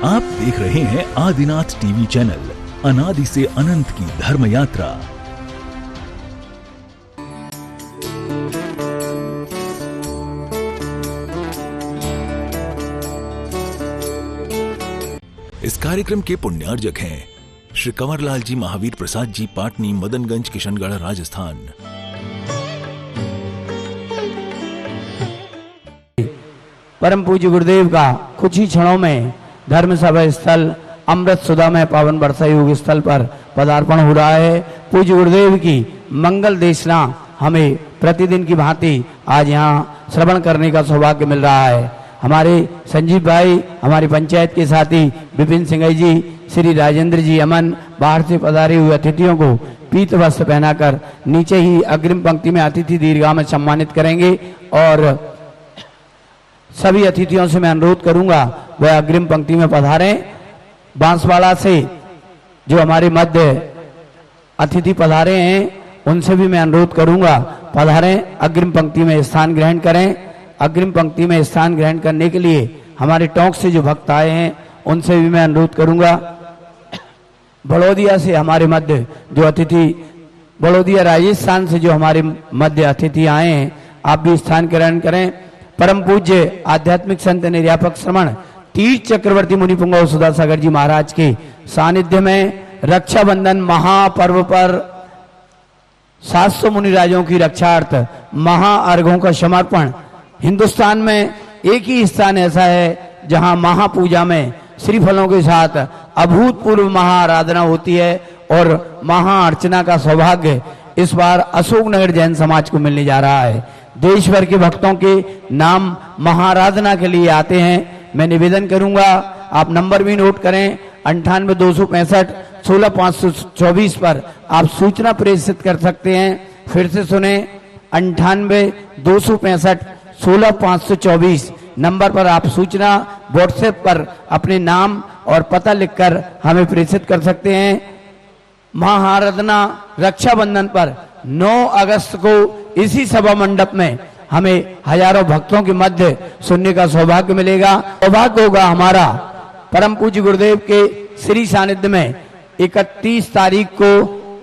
आप देख रहे हैं आदिनाथ टीवी चैनल, अनादि से अनंत की धर्म यात्रा। इस कार्यक्रम के पुण्यार्जक हैं श्री कंवरलाल जी महावीर प्रसाद जी, पाटनी, मदनगंज, किशनगढ़, राजस्थान। परम पूज्य गुरुदेव का कुछ ही क्षणों में धर्म सभा स्थल अमृत सुधा में पावन वर्षा योग स्थल पर पदार्पण हो रहा है। पूज्य गुरुदेव की मंगल देशना हमें प्रतिदिन की भांति आज यहाँ श्रवण करने का सौभाग्य मिल रहा है। हमारे संजीव भाई, हमारी पंचायत के साथी विपिन सिंह जी, श्री राजेंद्र जी अमन बाहर से पधारे हुए अतिथियों को पीत वस्त्र पहनाकर नीचे ही अग्रिम पंक्ति में अतिथि दीर्घा में सम्मानित करेंगे और सभी अतिथियों से मैं अनुरोध करूंगा वह अग्रिम पंक्ति में पधारें। बांसवाड़ा से जो हमारे मध्य अतिथि पधारे हैं उनसे भी मैं अनुरोध करूंगा पधारें, अग्रिम पंक्ति में स्थान ग्रहण करें। अग्रिम पंक्ति में स्थान ग्रहण करने के लिए हमारे टोंक से जो भक्त आए हैं उनसे भी मैं अनुरोध करूंगा। बड़ौदिया से हमारे मध्य जो अतिथि, बड़ौदिया राजस्थान से जो हमारे मध्य अतिथि आए हैं, आप भी स्थान ग्रहण करें। परम पूज्य आध्यात्मिक संत निर्यापक श्रमण तीर्थ चक्रवर्ती मुनि पुंगव सुधा सागर जी महाराज के सानिध्य में रक्षाबंधन महापर्व पर 700 मुनिराजों की रक्षार्थ महाअर्घों का समर्पण। हिंदुस्तान में एक ही स्थान ऐसा है जहां महापूजा में श्रीफलों के साथ अभूतपूर्व महाआराधना होती है और महाअर्चना का सौभाग्य इस बार अशोकनगर जैन समाज को मिलने जा रहा है। देश भर के भक्तों के नाम महाआराधना के लिए आते हैं। मैं निवेदन करूंगा आप नंबर भी नोट करें, 98-265 16-524 पर आप सूचना प्रेषित कर सकते हैं। फिर से सुने, 98-265 16-524 नंबर पर आप सूचना व्हाट्सएप पर अपने नाम और पता लिखकर हमें प्रेषित कर सकते हैं। महाआराधना रक्षाबंधन पर 9 अगस्त को इसी सभा मंडप में हमें हजारों भक्तों के मध्य सुनने का सौभाग्य मिलेगा। सौभाग्य होगा हमारा परम पूज्य गुरुदेव के श्री सानिध्य में 31 तारीख को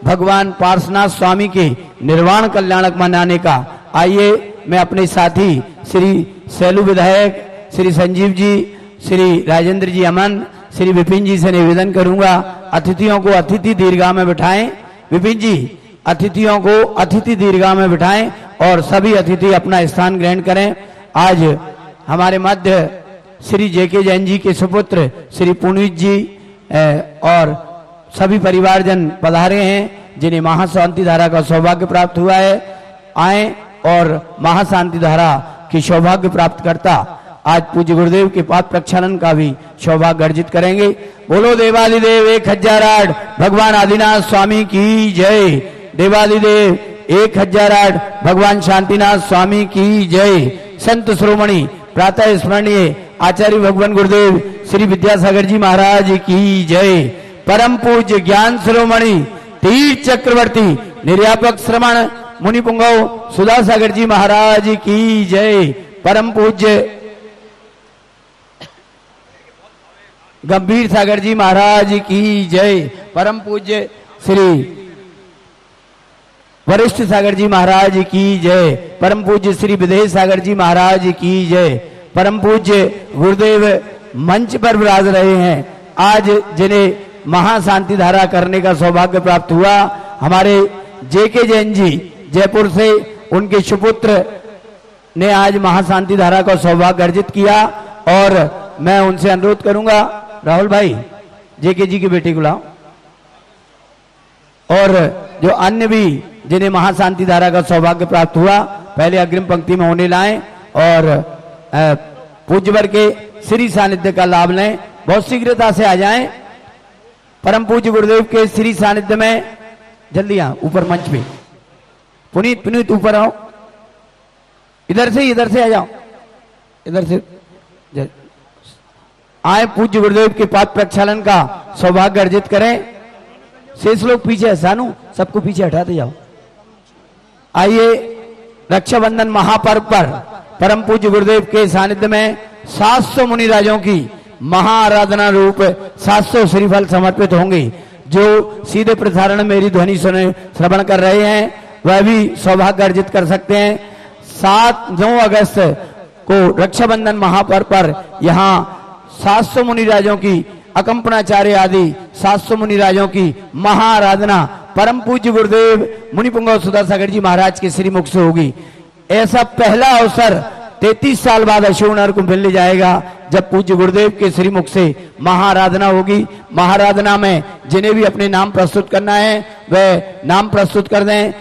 भगवान पार्श्वनाथ स्वामी के निर्वाण कल्याणक मनाने का। आइए मैं अपने साथी श्री सैलू विधायक, श्री संजीव जी, श्री राजेंद्र जी अमन, श्री विपिन जी से निवेदन करूंगा अतिथियों को अतिथि दीर्घा में बिठाएं। विपिन जी अतिथियों को अतिथि दीर्घा में बिठाएं और सभी अतिथि अपना स्थान ग्रहण करें। आज हमारे मध्य श्री जेके जैन जी के सुपुत्र श्री पुनीत जी और सभी परिवारजन पधारे हैं जिन्हें महाशांति धारा का सौभाग्य प्राप्त हुआ है। आए और महाशांति धारा की सौभाग्य प्राप्त करता आज पूज्य गुरुदेव के पाद प्रक्षालन का भी सौभाग्य अर्जित करेंगे। बोलो देवादिदेव 1008 भगवान आदिनाथ स्वामी की जय। देवादिदेव 1008 भगवान शांतिनाथ स्वामी की जय। संत श्रोमणी प्रातः स्मरणीय आचार्य भगवान गुरुदेव श्री विद्यासागर जी महाराज की जय। परम पूज्य ज्ञान श्रोमणी तीर्थ चक्रवर्ती निर्यापक श्रमण मुनि पुंगव सुधा सागर जी महाराज की जय। परम पूज्य गंभीर सागर जी महाराज की जय। परम पूज्य श्री वरिष्ठ सागर जी महाराज की जय। परम पूज्य श्री विदेश सागर जी महाराज की जय। परम पूज्य गुरुदेव मंच पर विराज रहे हैं आज जिन्हें महाशांति धारा करने का सौभाग्य प्राप्त हुआ। हमारे जेके जैन जी जयपुर से, उनके सुपुत्र ने आज महाशांति धारा का सौभाग्य अर्जित किया और मैं उनसे अनुरोध करूंगा राहुल भाई जेके जी की बेटी को लाओ और जो अन्य भी जिन्हें महाशांति धारा का सौभाग्य प्राप्त हुआ पहले अग्रिम पंक्ति में होने लाएं और पूज्यवर के श्री सानिध्य का लाभ लें। बहुत शीघ्रता से आ जाएं परम पूज्य गुरुदेव के श्री सानिध्य में। जल्दी आ ऊपर मंच पे। पुनीत ऊपर आओ, इधर से आ जाओ, इधर से आए। पूज्य गुरुदेव के पाद प्रक्षालन का सौभाग्य अर्जित करें। शेष लोग पीछे, सानू सबको पीछे हटाते जाओ। आइए रक्षाबंधन महापर्व पर परम पूज्य गुरुदेव के सानिध्य में 700 मुनिराजों की महाआराधना रूप 700 श्रीफल समर्पित होंगे। जो सीधे प्रसारण मेरी ध्वनि सुने श्रवण कर रहे हैं वह भी सौभाग्य अर्जित कर सकते हैं। 9 अगस्त को रक्षाबंधन महापर्व पर यहाँ 700 मुनिराजों की अकंपनाचार्य आदि 700 मुनिराजों की महाआराधना परम पूज्य गुरुदेव मुनिपुंगव सुधासागर जी महाराज के श्रीमुख से होगी। ऐसा पहला अवसर 33 साल बाद अशोकनगर को मिलने जाएगा जब पूज्य गुरुदेव के श्रीमुख से महाआराधना होगी। महाआराधना में जिन्हें भी अपने नाम प्रस्तुत करना है वह नाम प्रस्तुत कर दें।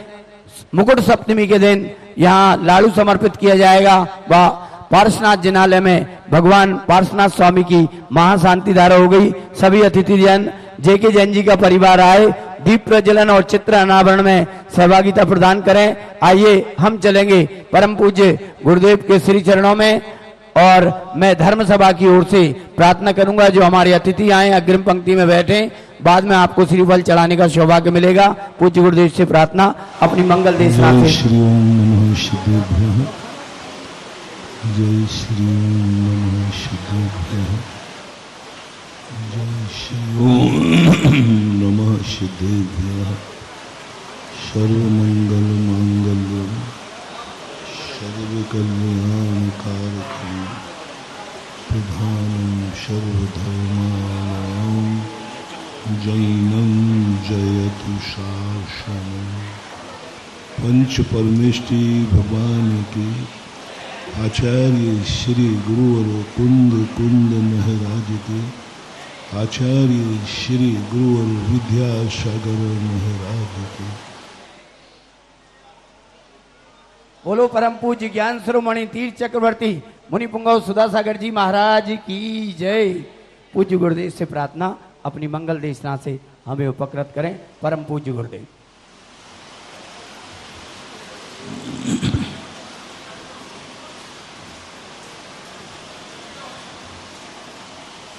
मुकुट सप्तमी के दिन यहाँ लाडू समर्पित किया जाएगा। वह पार्श्वनाथ जिनालय में भगवान पार्श्वनाथ स्वामी की महाशांति धारा हो गई। सभी अतिथि जन जेके जैन जी का परिवार आए, दीप प्रज्वलन और चित्र अनावरण में सहभागिता प्रदान करें। आइए हम चलेंगे परम पूज्य गुरुदेव के श्री चरणों में और मैं धर्म सभा की ओर से प्रार्थना करूंगा जो हमारे अतिथि आए अग्रिम पंक्ति में बैठे, बाद में आपको श्रीफल चढ़ाने का सौभाग्य मिलेगा। पूज्य गुरुदेव से प्रार्थना अपनी मंगल देशना से। श्री ओम नमः शिवेभ्यः, जय श्री ओम नमः शिवेभ्यः, जय श्री ओम नमः शिवेभ्यः। सर्वमंगल मांगल्यं सर्वकल्याणकारकं प्रधानं सर्वधर्माणां जैनं जयतु शासनं। पंच परमेष्टि भगवान के आचार्य श्री गुरुवर कुंद कुंद महाराज के आचार्य श्री गुरुवर विद्यासागर महाराज के। बोलो परम पूज्य ज्ञान शिरोमणि तीर्थ चक्रवर्ती मुनिपुंगव सुधासागर जी महाराज की जय। पूज्य गुरुदेव से प्रार्थना अपनी मंगल देशना से हमें उपकृत करें। परम पूज्य गुरुदेव।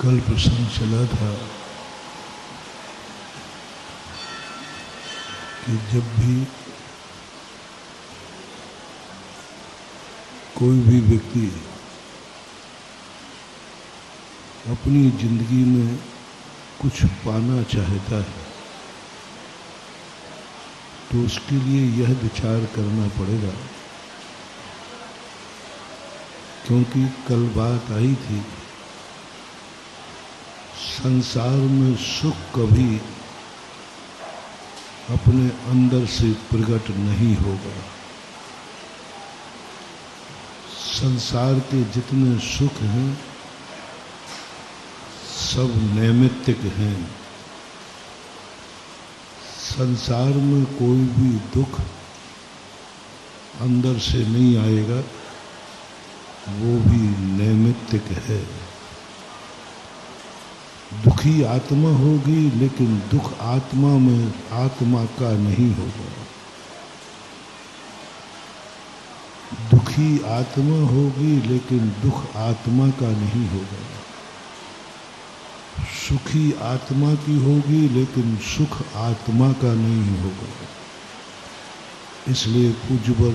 कल प्रसंग चला था कि जब भी कोई भी व्यक्ति अपनी जिंदगी में कुछ पाना चाहता है तो उसके लिए यह विचार करना पड़ेगा, क्योंकि कल बात आई थी संसार में सुख कभी अपने अंदर से प्रकट नहीं होगा। संसार के जितने सुख हैं सब नैमित्तिक हैं। संसार में कोई भी दुख अंदर से नहीं आएगा, वो भी नैमित्तिक है। दुखी आत्मा होगी लेकिन दुख आत्मा में आत्मा का नहीं होगा। दुखी आत्मा होगी लेकिन दुख आत्मा का नहीं होगा। सुखी आत्मा की होगी लेकिन सुख आत्मा का नहीं होगा। इसलिए पूज्यवर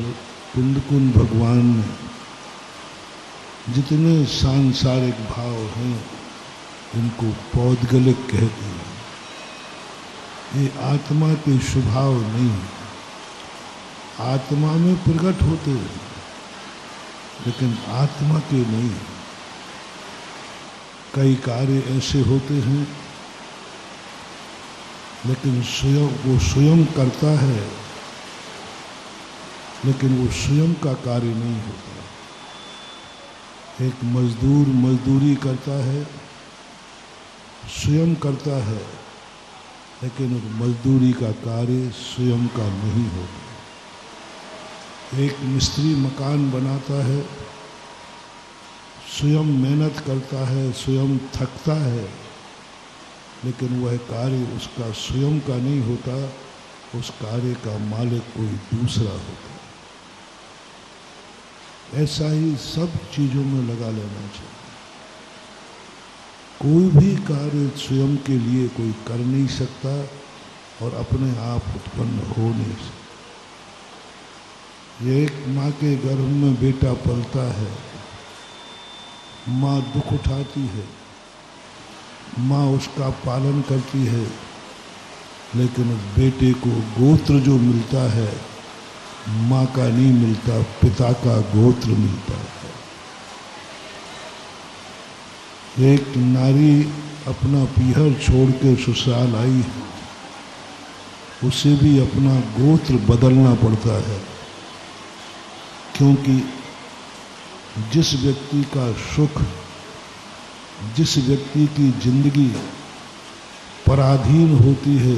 कुंद कुंद भगवान ने जितने सांसारिक भाव हैं इनको पौद्गलिक कहते हैं। ये आत्मा के स्वभाव नहीं, आत्मा में प्रकट होते हैं लेकिन आत्मा के नहीं। कई कार्य ऐसे होते हैं लेकिन वो स्वयं करता है लेकिन वो स्वयं का कार्य नहीं होता। एक मजदूर मजदूरी करता है, स्वयं करता है लेकिन मजदूरी का कार्य स्वयं का नहीं होता। एक मिस्त्री मकान बनाता है, स्वयं मेहनत करता है, स्वयं थकता है लेकिन वह कार्य उसका स्वयं का नहीं होता, उस कार्य का मालिक कोई दूसरा होता है। ऐसा ही सब चीज़ों में लगा लेना चाहिए। कोई भी कार्य स्वयं के लिए कोई कर नहीं सकता और अपने आप उत्पन्न हो नहीं सकता। ये एक माँ के गर्भ में बेटा पलता है, माँ दुख उठाती है माँ उसका पालन करती है, लेकिन उस बेटे को गोत्र जो मिलता है माँ का नहीं मिलता, पिता का गोत्र मिलता है। एक नारी अपना पीहर छोड़ के ससुराल आई है, उसे भी अपना गोत्र बदलना पड़ता है, क्योंकि जिस व्यक्ति का सुख, जिस व्यक्ति की जिंदगी पराधीन होती है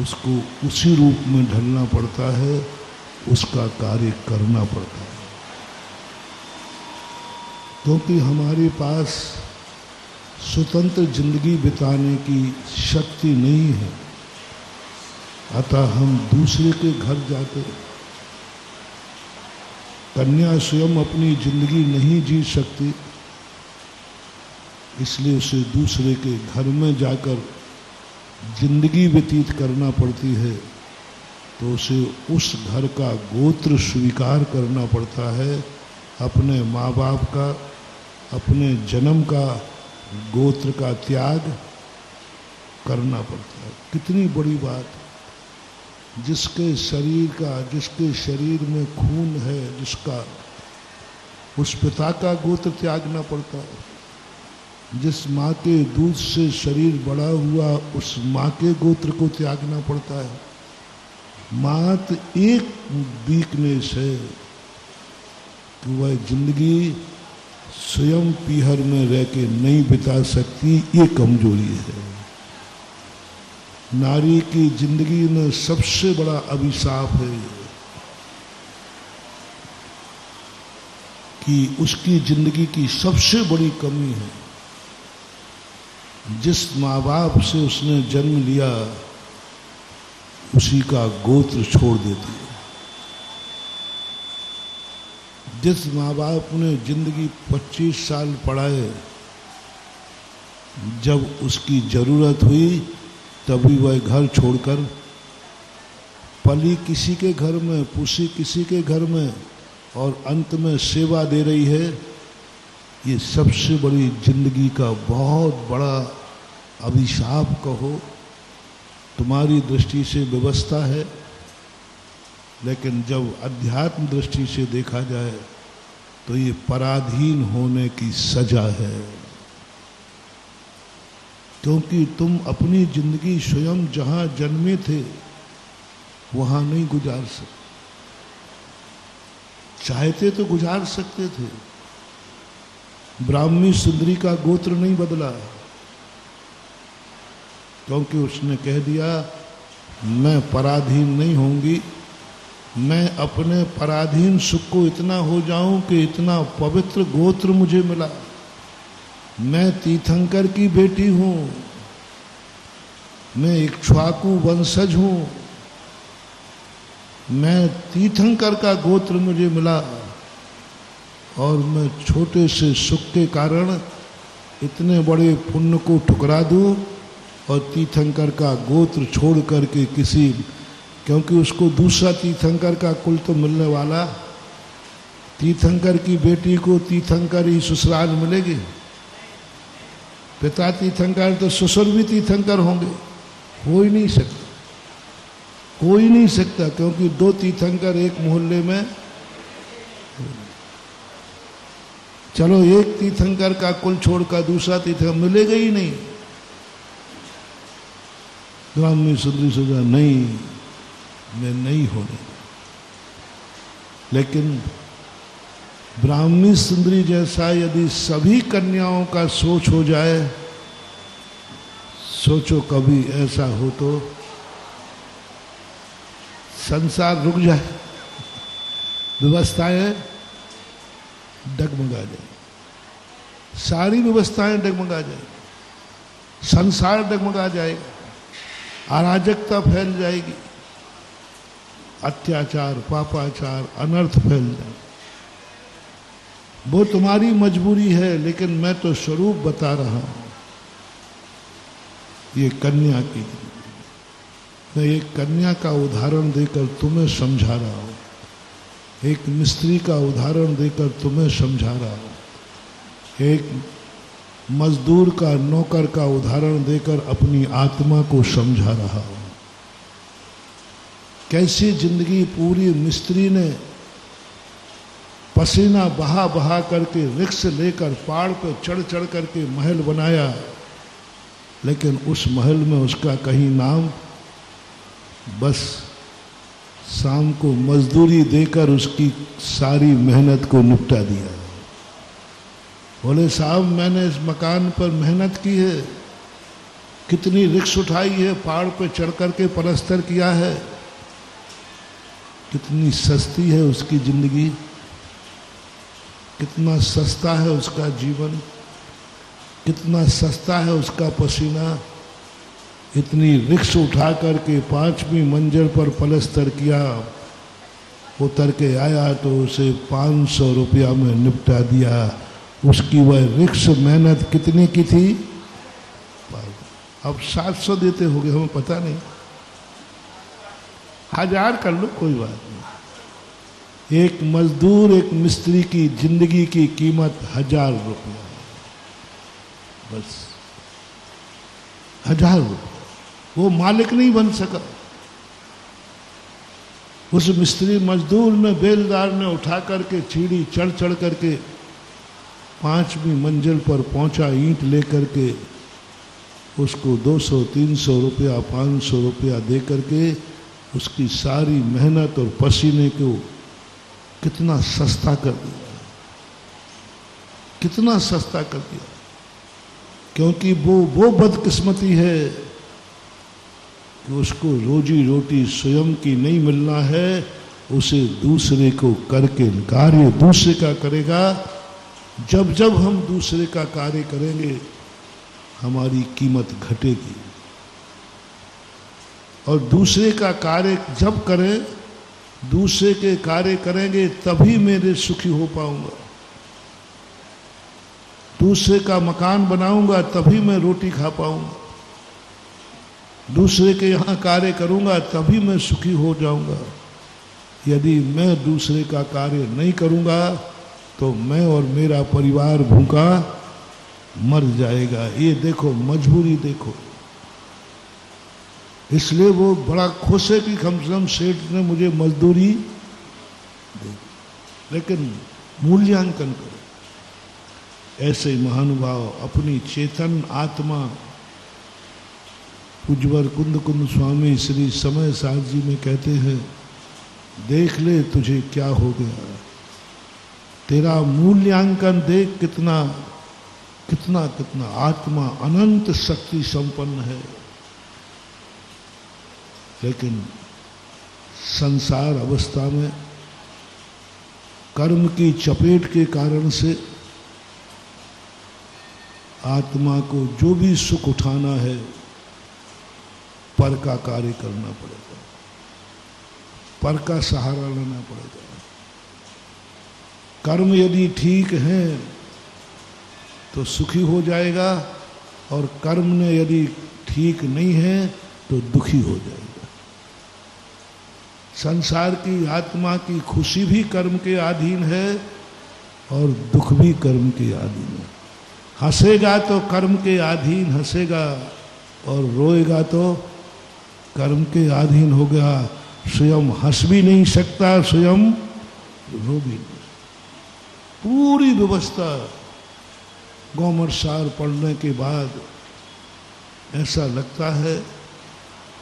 उसको उसी रूप में ढलना पड़ता है, उसका कार्य करना पड़ता है। क्योंकि हमारे पास स्वतंत्र जिंदगी बिताने की शक्ति नहीं है, अतः हम दूसरे के घर जाते। कन्या स्वयं अपनी जिंदगी नहीं जी सकती, इसलिए उसे दूसरे के घर में जाकर जिंदगी व्यतीत करना पड़ती है, तो उसे उस घर का गोत्र स्वीकार करना पड़ता है, अपने माँ बाप का, अपने जन्म का गोत्र का त्याग करना पड़ता है। कितनी बड़ी बात! जिसके शरीर में खून है, जिसका, उस पिता का गोत्र त्यागना पड़ता है। जिस माँ के दूध से शरीर बड़ा हुआ, उस माँ के गोत्र को त्यागना पड़ता है। मात्र एक वीकनेस है कि वह जिंदगी स्वयं पीहर में रह के नहीं बिता सकती, ये कमजोरी है। नारी की जिंदगी में सबसे बड़ा अभिशाप है कि उसकी जिंदगी की सबसे बड़ी कमी है, जिस माँ बाप से उसने जन्म लिया उसी का गोत्र छोड़ देती है। जिस माँ बाप ने जिंदगी 25 साल पढ़ाए, जब उसकी जरूरत हुई तभी वह घर छोड़कर पली किसी के घर में, पुसी किसी के घर में, और अंत में सेवा दे रही है। ये सबसे बड़ी जिंदगी का बहुत बड़ा अभिशाप कहो। तुम्हारी दृष्टि से व्यवस्था है, लेकिन जब अध्यात्म दृष्टि से देखा जाए तो ये पराधीन होने की सजा है। क्योंकि तुम अपनी जिंदगी स्वयं जहां जन्मे थे वहां नहीं गुजार सकते, चाहते तो गुजार सकते थे। ब्राह्मी सुंदरी का गोत्र नहीं बदला, क्योंकि उसने कह दिया मैं पराधीन नहीं होंगी, मैं अपने पराधीन सुख को इतना हो जाऊं कि इतना पवित्र गोत्र मुझे मिला। मैं तीर्थंकर की बेटी हूं, मैं इक्ष्वाकु वंशज हूं, मैं तीर्थंकर का गोत्र मुझे मिला, और मैं छोटे से सुख के कारण इतने बड़े पुण्य को ठुकरा दूं और तीर्थंकर का गोत्र छोड़ करके किसी, क्योंकि उसको दूसरा तीर्थंकर का कुल तो मिलने वाला, तीर्थंकर की बेटी को तीर्थंकर ही ससुराल मिलेगी। पिता तीर्थंकर तो ससुर भी तीर्थंकर होंगे, हो ही नहीं सकता, हो ही नहीं सकता, क्योंकि दो तीर्थंकर एक मोहल्ले में, चलो एक तीर्थंकर का कुल छोड़कर दूसरा तीर्थंकर मिलेगा ही नहीं। ब्राह्मी सुंदरी सोचा नहीं, मैं नहीं होने। लेकिन ब्राह्मी सुंदरी जैसा यदि सभी कन्याओं का सोच हो जाए, सोचो कभी ऐसा हो तो संसार रुक जाए, व्यवस्थाएं डगमगा जाए, सारी व्यवस्थाएं डगमगा जाए, संसार डगमगा जाएगा, अराजकता फैल जाएगी, अत्याचार, पापाचार, अनर्थ फैल जाए। वो तुम्हारी मजबूरी है, लेकिन मैं तो स्वरूप बता रहा हूं। ये कन्या की, मैं एक कन्या का उदाहरण देकर तुम्हें समझा रहा हूं, एक मिस्त्री का उदाहरण देकर तुम्हें समझा रहा हूं, एक मजदूर का, नौकर का उदाहरण देकर अपनी आत्मा को समझा रहा हूं। कैसी जिंदगी पूरी मिस्त्री ने पसीना बहा बहा करके रिक्स लेकर पहाड़ पर चढ़ चढ़ करके महल बनाया, लेकिन उस महल में उसका कहीं नाम, बस शाम को मजदूरी देकर उसकी सारी मेहनत को निपटा दिया। बोले साहब मैंने इस मकान पर मेहनत की है, कितनी रिक्स उठाई है, पहाड़ पे चढ़ करके पलस्तर किया है, कितनी सस्ती है उसकी जिंदगी, कितना सस्ता है उसका जीवन, कितना सस्ता है उसका पसीना। इतनी रिक्स उठा करके 5वीं मंजिल पर पलस्तर किया, उतर के आया तो उसे 500 रुपया में निपटा दिया। उसकी वह रिक्स मेहनत कितने की थी? अब 700 देते होंगे, हमें पता नहीं, 1000 कर लो, कोई बात नहीं। एक मजदूर, एक मिस्त्री की जिंदगी की कीमत 1000 रुपया, बस 1000 रुपया। वो मालिक नहीं बन सका। उस मिस्त्री मजदूर ने, बेलदार ने उठा करके सीढ़ी चढ़ चढ़ करके 5वीं मंजिल पर पहुंचा, ईंट लेकर के उसको 200-300 रुपया, 500 रुपया दे करके उसकी सारी मेहनत और पसीने को कितना सस्ता कर दिया, कितना सस्ता कर दिया। क्योंकि वो बदकिस्मती है कि उसको रोजी रोटी स्वयं की नहीं मिलना है, उसे दूसरे को करके कार्य दूसरे का करेगा। जब जब हम दूसरे का कार्य करेंगे हमारी कीमत घटेगी, और दूसरे का कार्य जब करें, दूसरे के कार्य करेंगे तभी मेरे सुखी हो पाऊंगा। दूसरे का मकान बनाऊंगा तभी मैं रोटी खा पाऊंगा। दूसरे के यहाँ कार्य करूंगा तभी मैं सुखी हो जाऊंगा। यदि मैं दूसरे का कार्य नहीं करूंगा तो मैं और मेरा परिवार भूखा मर जाएगा। ये देखो, मजबूरी देखो। इसलिए वो बड़ा खुश है कि कम से कम सेठ ने मुझे मजदूरी दी, लेकिन मूल्यांकन करो। ऐसे महानुभाव अपनी चेतन आत्मा, पूज्यवर कुंद कुंद स्वामी श्री समय साथ जी में कहते हैं, देख ले तुझे क्या हो गया, तेरा मूल्यांकन देख, कितना कितना कितना आत्मा अनंत शक्ति संपन्न है। लेकिन संसार अवस्था में कर्म की चपेट के कारण से आत्मा को जो भी सुख उठाना है पर का कार्य करना पड़ेगा, पर का सहारा लेना पड़ेगा। कर्म यदि ठीक है तो सुखी हो जाएगा, और कर्म ने यदि ठीक नहीं है तो दुखी हो जाएगा। संसार की आत्मा की खुशी भी कर्म के अधीन है और दुख भी कर्म के अधीन है। हंसेगा तो कर्म के अधीन हंसेगा, और रोएगा तो कर्म के अधीन हो गया। स्वयं हंस भी नहीं सकता, स्वयं रो भी नहीं। पूरी व्यवस्था गौमरसार पढ़ने के बाद ऐसा लगता है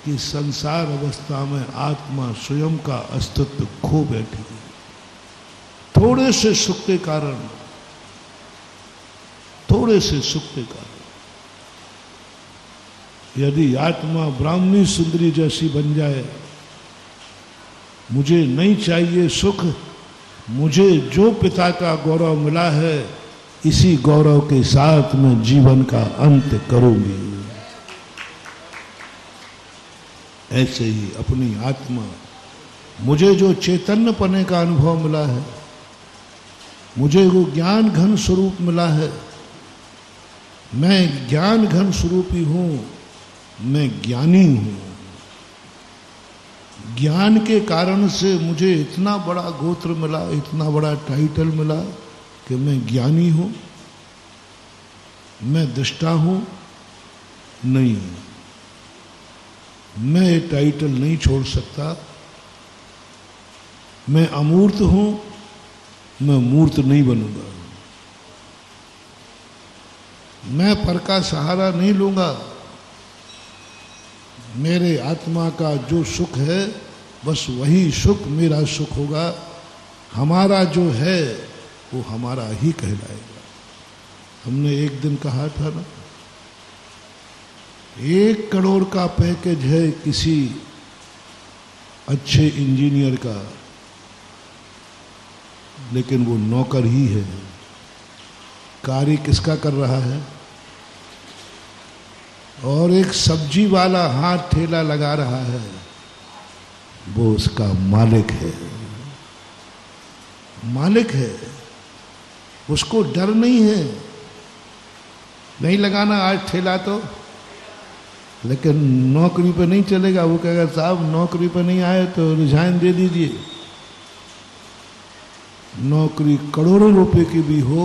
कि संसार अवस्था में आत्मा स्वयं का अस्तित्व खो बैठी है, थोड़े से सुख के कारण, थोड़े से सुख के कारण। यदि आत्मा ब्राह्मणी सुंदरी जैसी बन जाए, मुझे नहीं चाहिए सुख, मुझे जो पिता का गौरव मिला है इसी गौरव के साथ मैं जीवन का अंत करूंगी। ऐसे ही अपनी आत्मा, मुझे जो चैतन्य पने का अनुभव मिला है, मुझे वो ज्ञान घन स्वरूप मिला है, मैं ज्ञान घन स्वरूपी हूं, मैं ज्ञानी हूं। ज्ञान के कारण से मुझे इतना बड़ा गोत्र मिला, इतना बड़ा टाइटल मिला कि मैं ज्ञानी हूं। मैं दृष्टा हूं? नहीं, मैं ये टाइटल नहीं छोड़ सकता। मैं अमूर्त हूं, मैं मूर्त नहीं बनूंगा। मैं पर का सहारा नहीं लूंगा। मेरे आत्मा का जो सुख है बस वही सुख मेरा सुख होगा। हमारा जो है वो हमारा ही कहलाएगा। हमने एक दिन कहा था ना, 1 करोड़ का पैकेज है किसी अच्छे इंजीनियर का, लेकिन वो नौकर ही है। कार्य किसका कर रहा है? और एक सब्जी वाला हाथ ठेला लगा रहा है, वो उसका मालिक है। मालिक है, उसको डर नहीं है। नहीं लगाना आज ठेला तो, लेकिन नौकरी पे नहीं चलेगा। वो कहेगा साहब नौकरी पे नहीं आए तो रिजाइन दे दीजिए। नौकरी करोड़ों रुपए की भी हो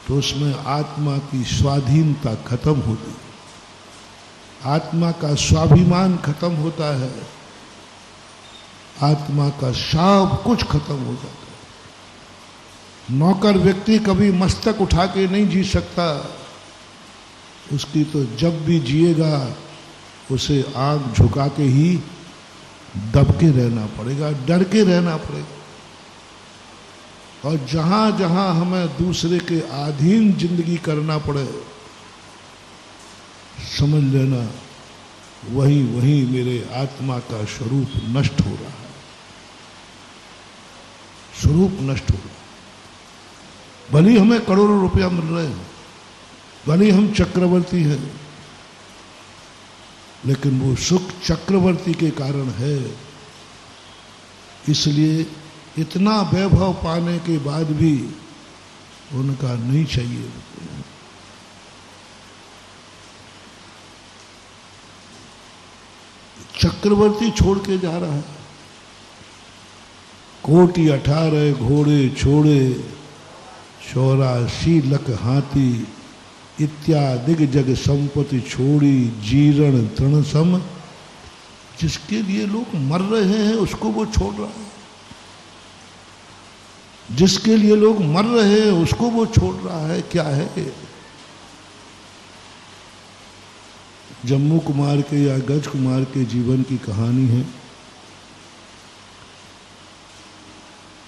तो उसमें आत्मा की स्वाधीनता खत्म होती है, आत्मा का स्वाभिमान खत्म होता है, आत्मा का सब कुछ खत्म हो जाता है। नौकर व्यक्ति कभी मस्तक उठा के नहीं जी सकता। उसकी तो जब भी जिएगा उसे आंख झुका के ही दब के रहना पड़ेगा, डर के रहना पड़ेगा। और जहां जहां हमें दूसरे के अधीन जिंदगी करना पड़े, समझ लेना वही वही मेरे आत्मा का स्वरूप नष्ट हो रहा है। स्वरूप नष्ट हो रहा है। भले ही हमें करोड़ों रुपया मिल रहे हैं, भले ही हम चक्रवर्ती हैं, लेकिन वो सुख चक्रवर्ती के कारण है। इसलिए इतना वैभव पाने के बाद भी उनका नहीं चाहिए। चक्रवर्ती छोड़ के जा रहा है। 1,18 घोड़े छोड़े, 84 लाख हाथी, इत्यादि जग संपत्ति छोड़ी, जीर्ण तृण सम। जिसके लिए लोग मर रहे हैं उसको वो छोड़ रहा है। जिसके लिए लोग मर रहे हैं उसको वो छोड़ रहा है। क्या है? जम्मू कुमार के या गज कुमार के जीवन की कहानी है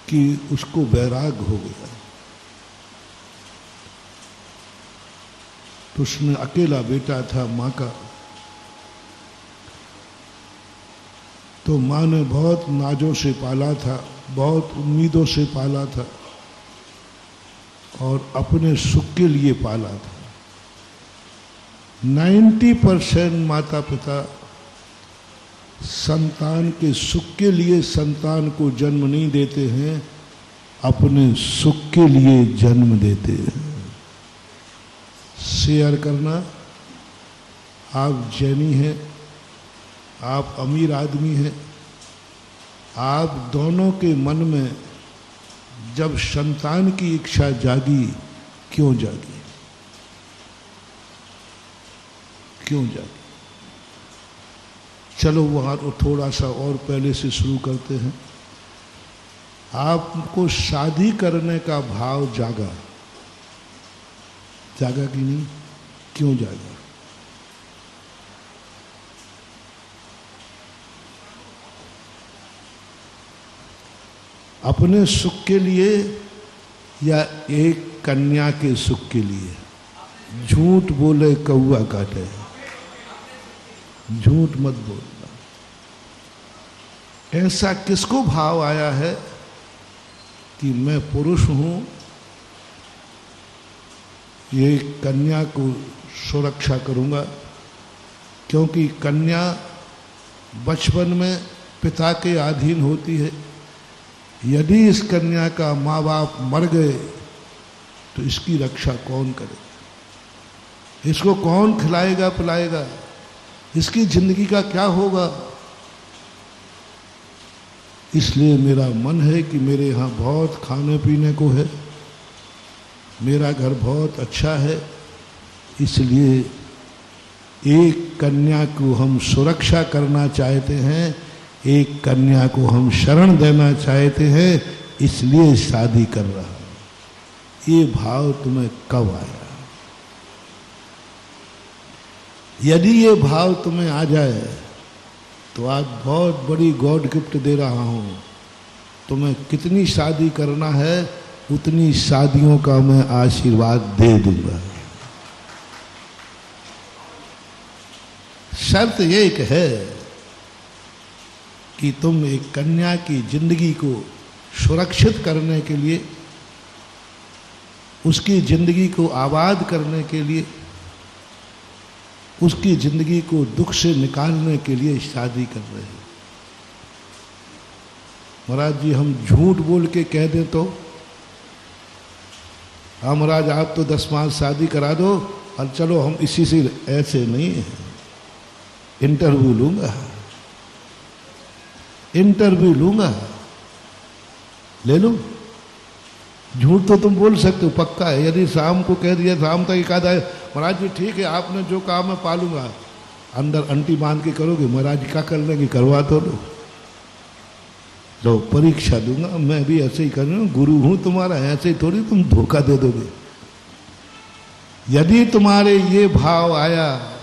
कि उसको वैराग हो गया। तो उसने अकेला बेटा था माँ का, तो माँ ने बहुत नाजों से पाला था, बहुत उम्मीदों से पाला था और अपने सुख के लिए पाला था। 90% माता पिता संतान के सुख के लिए संतान को जन्म नहीं देते हैं, अपने सुख के लिए जन्म देते हैं। शेयर करना, आप जैनी हैं, आप अमीर आदमी हैं, आप दोनों के मन में जब संतान की इच्छा जागी, क्यों जागी? क्यों जागी? चलो वहाँ थोड़ा सा और पहले से शुरू करते हैं। आपको शादी करने का भाव जागा, जागा कि नहीं? क्यों जागा? अपने सुख के लिए या एक कन्या के सुख के लिए? झूठ बोले कौआ काटे, झूठ मत बोलना। ऐसा किसको भाव आया है कि मैं पुरुष हूं, ये कन्या को सुरक्षा करूंगा? क्योंकि कन्या बचपन में पिता के अधीन होती है। यदि इस कन्या का माँ बाप मर गए तो इसकी रक्षा कौन करेगा? इसको कौन खिलाएगा पिलाएगा? इसकी जिंदगी का क्या होगा? इसलिए मेरा मन है कि मेरे यहाँ बहुत खाने पीने को है, मेरा घर बहुत अच्छा है, इसलिए एक कन्या को हम सुरक्षा करना चाहते हैं, एक कन्या को हम शरण देना चाहते हैं, इसलिए शादी कर रहा हूं। ये भाव तुम्हें कब आया? यदि ये भाव तुम्हें आ जाए तो आज बहुत बड़ी गॉड गिफ्ट दे रहा हूं। तुम्हें कितनी शादी करना है उतनी शादियों का मैं आशीर्वाद दे दूंगा। शर्त एक है कि तुम एक कन्या की जिंदगी को सुरक्षित करने के लिए, उसकी जिंदगी को आबाद करने के लिए, उसकी जिंदगी को दुख से निकालने के लिए शादी कर रहे हैं। महाराज जी हम झूठ बोल के कह दें तो, हाँ महाराज आप तो 10 मास शादी करा दो और चलो हम इसी से, ऐसे नहीं है। इंटरव्यू लूंगा, इंटरव्यू लूंगा, ले लो। झूठ तो तुम बोल सकते हो, पक्का है। यदि शाम को कह दिया, शाम तक एक आधा, महाराज जी ठीक है आपने जो कहा मैं पालूंगा, अंदर अंटी बांध के करोगे, महाराज जी क्या कर लेंगे, करवा तो लो, परीक्षा दूंगा। मैं भी ऐसे ही कर रहा हूँ, गुरु हूं तुम्हारा, ऐसे ही थोड़ी तुम धोखा दे दोगे। यदि तुम्हारे ये भाव आया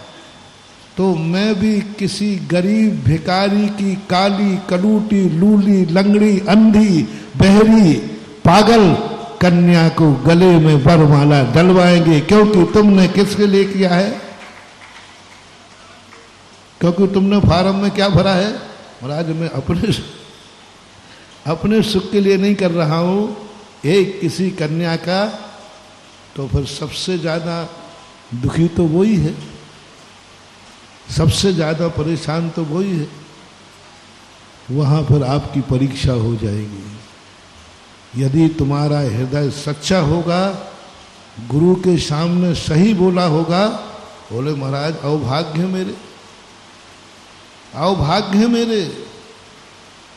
तो मैं भी किसी गरीब भिखारी की काली कलूटी लूली लंगड़ी अंधी बहरी पागल कन्या को गले में वरमाला डलवाएंगे, क्योंकि तुमने किसके लिए किया है? क्योंकि तुमने फार्म में क्या भरा है? महाराज मैं अपने सुख के लिए नहीं कर रहा हूं, एक किसी कन्या का। तो फिर सबसे ज्यादा दुखी तो वही है, सबसे ज्यादा परेशान तो वही है। वहां पर आपकी परीक्षा हो जाएगी। यदि तुम्हारा हृदय सच्चा होगा, गुरु के सामने सही बोला होगा, बोले महाराज अवभाग्य मेरे, अवभाग्य मेरे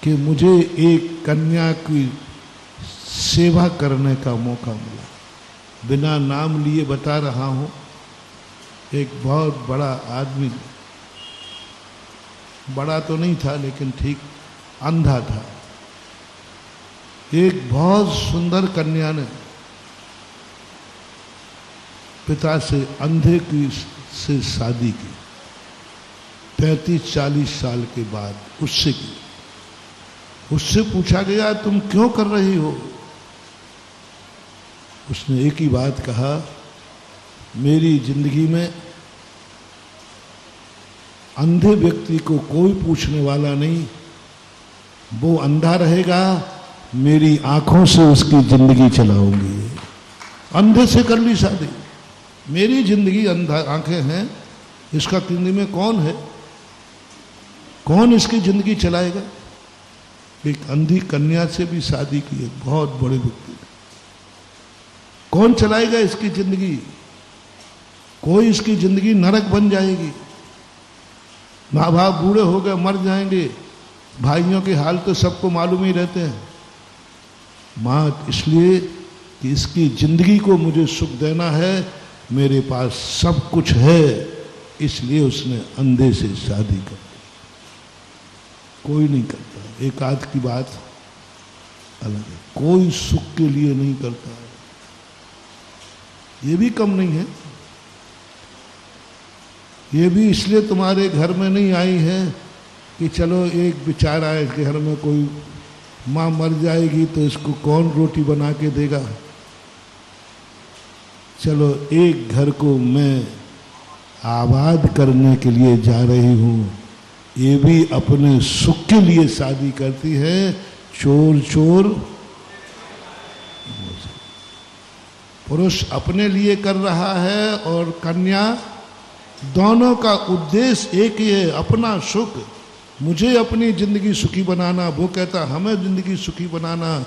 कि मुझे एक कन्या की सेवा करने का मौका मिला। बिना नाम लिए बता रहा हूं, एक बहुत बड़ा आदमी, बड़ा तो नहीं था लेकिन ठीक अंधा था, एक बहुत सुंदर कन्या ने पिता से अंधे की से शादी की, 35-40 साल के बाद उससे की। उससे पूछा गया तुम क्यों कर रही हो? उसने एक ही बात कहा, मेरी जिंदगी में अंधे व्यक्ति को कोई पूछने वाला नहीं, वो अंधा रहेगा, मेरी आंखों से उसकी जिंदगी चलाऊंगी। अंधे से कर ली शादी, मेरी जिंदगी अंधा आंखें हैं, इसका जिंदगी में कौन है, कौन इसकी जिंदगी चलाएगा? एक अंधी कन्या से भी शादी की है, बहुत बड़े व्यक्ति ने। कौन चलाएगा इसकी जिंदगी? कोई इसकी जिंदगी नरक बन जाएगी। माँ बाप बूढ़े हो गए, मर जाएंगे, भाइयों के हाल तो सबको मालूम ही रहते हैं। माँ इसलिए कि इसकी जिंदगी को मुझे सुख देना है, मेरे पास सब कुछ है, इसलिए उसने अंधे से शादी कर दी। कोई नहीं करता, एक आध की बात अलग है, कोई सुख के लिए नहीं करता है, ये भी कम नहीं है। ये भी इसलिए तुम्हारे घर में नहीं आई है कि चलो एक बेचारा है, घर में कोई माँ मर जाएगी तो इसको कौन रोटी बना के देगा। चलो एक घर को मैं आबाद करने के लिए जा रही हूँ, ये भी अपने सुख के लिए शादी करती है। चोर चोर, पुरुष अपने लिए कर रहा है और कन्या, दोनों का उद्देश्य एक ही है, अपना सुख। मुझे अपनी जिंदगी सुखी बनाना, वो कहता हमें जिंदगी सुखी बनाना।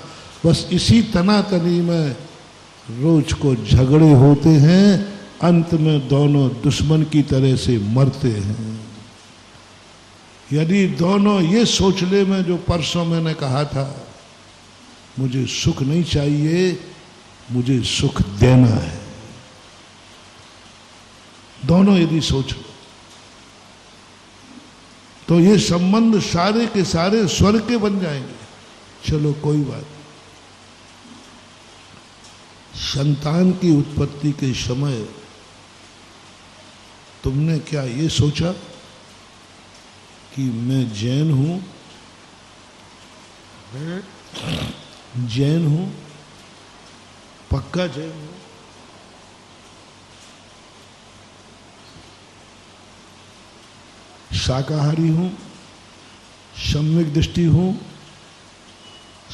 बस इसी तनातनी में रोज को झगड़े होते हैं, अंत में दोनों दुश्मन की तरह से मरते हैं। यदि दोनों ये सोच ले, मैं जो परसों मैंने कहा था, मुझे सुख नहीं चाहिए, मुझे सुख देना है, दोनों यदि सोच लो तो ये संबंध सारे के सारे स्वर्ग के बन जाएंगे। चलो कोई बात नहीं। संतान की उत्पत्ति के समय तुमने क्या ये सोचा कि मैं जैन हूं, जैन हूं, पक्का जैन हूं, शाकाहारी हूं, सम्यक दृष्टि हूं,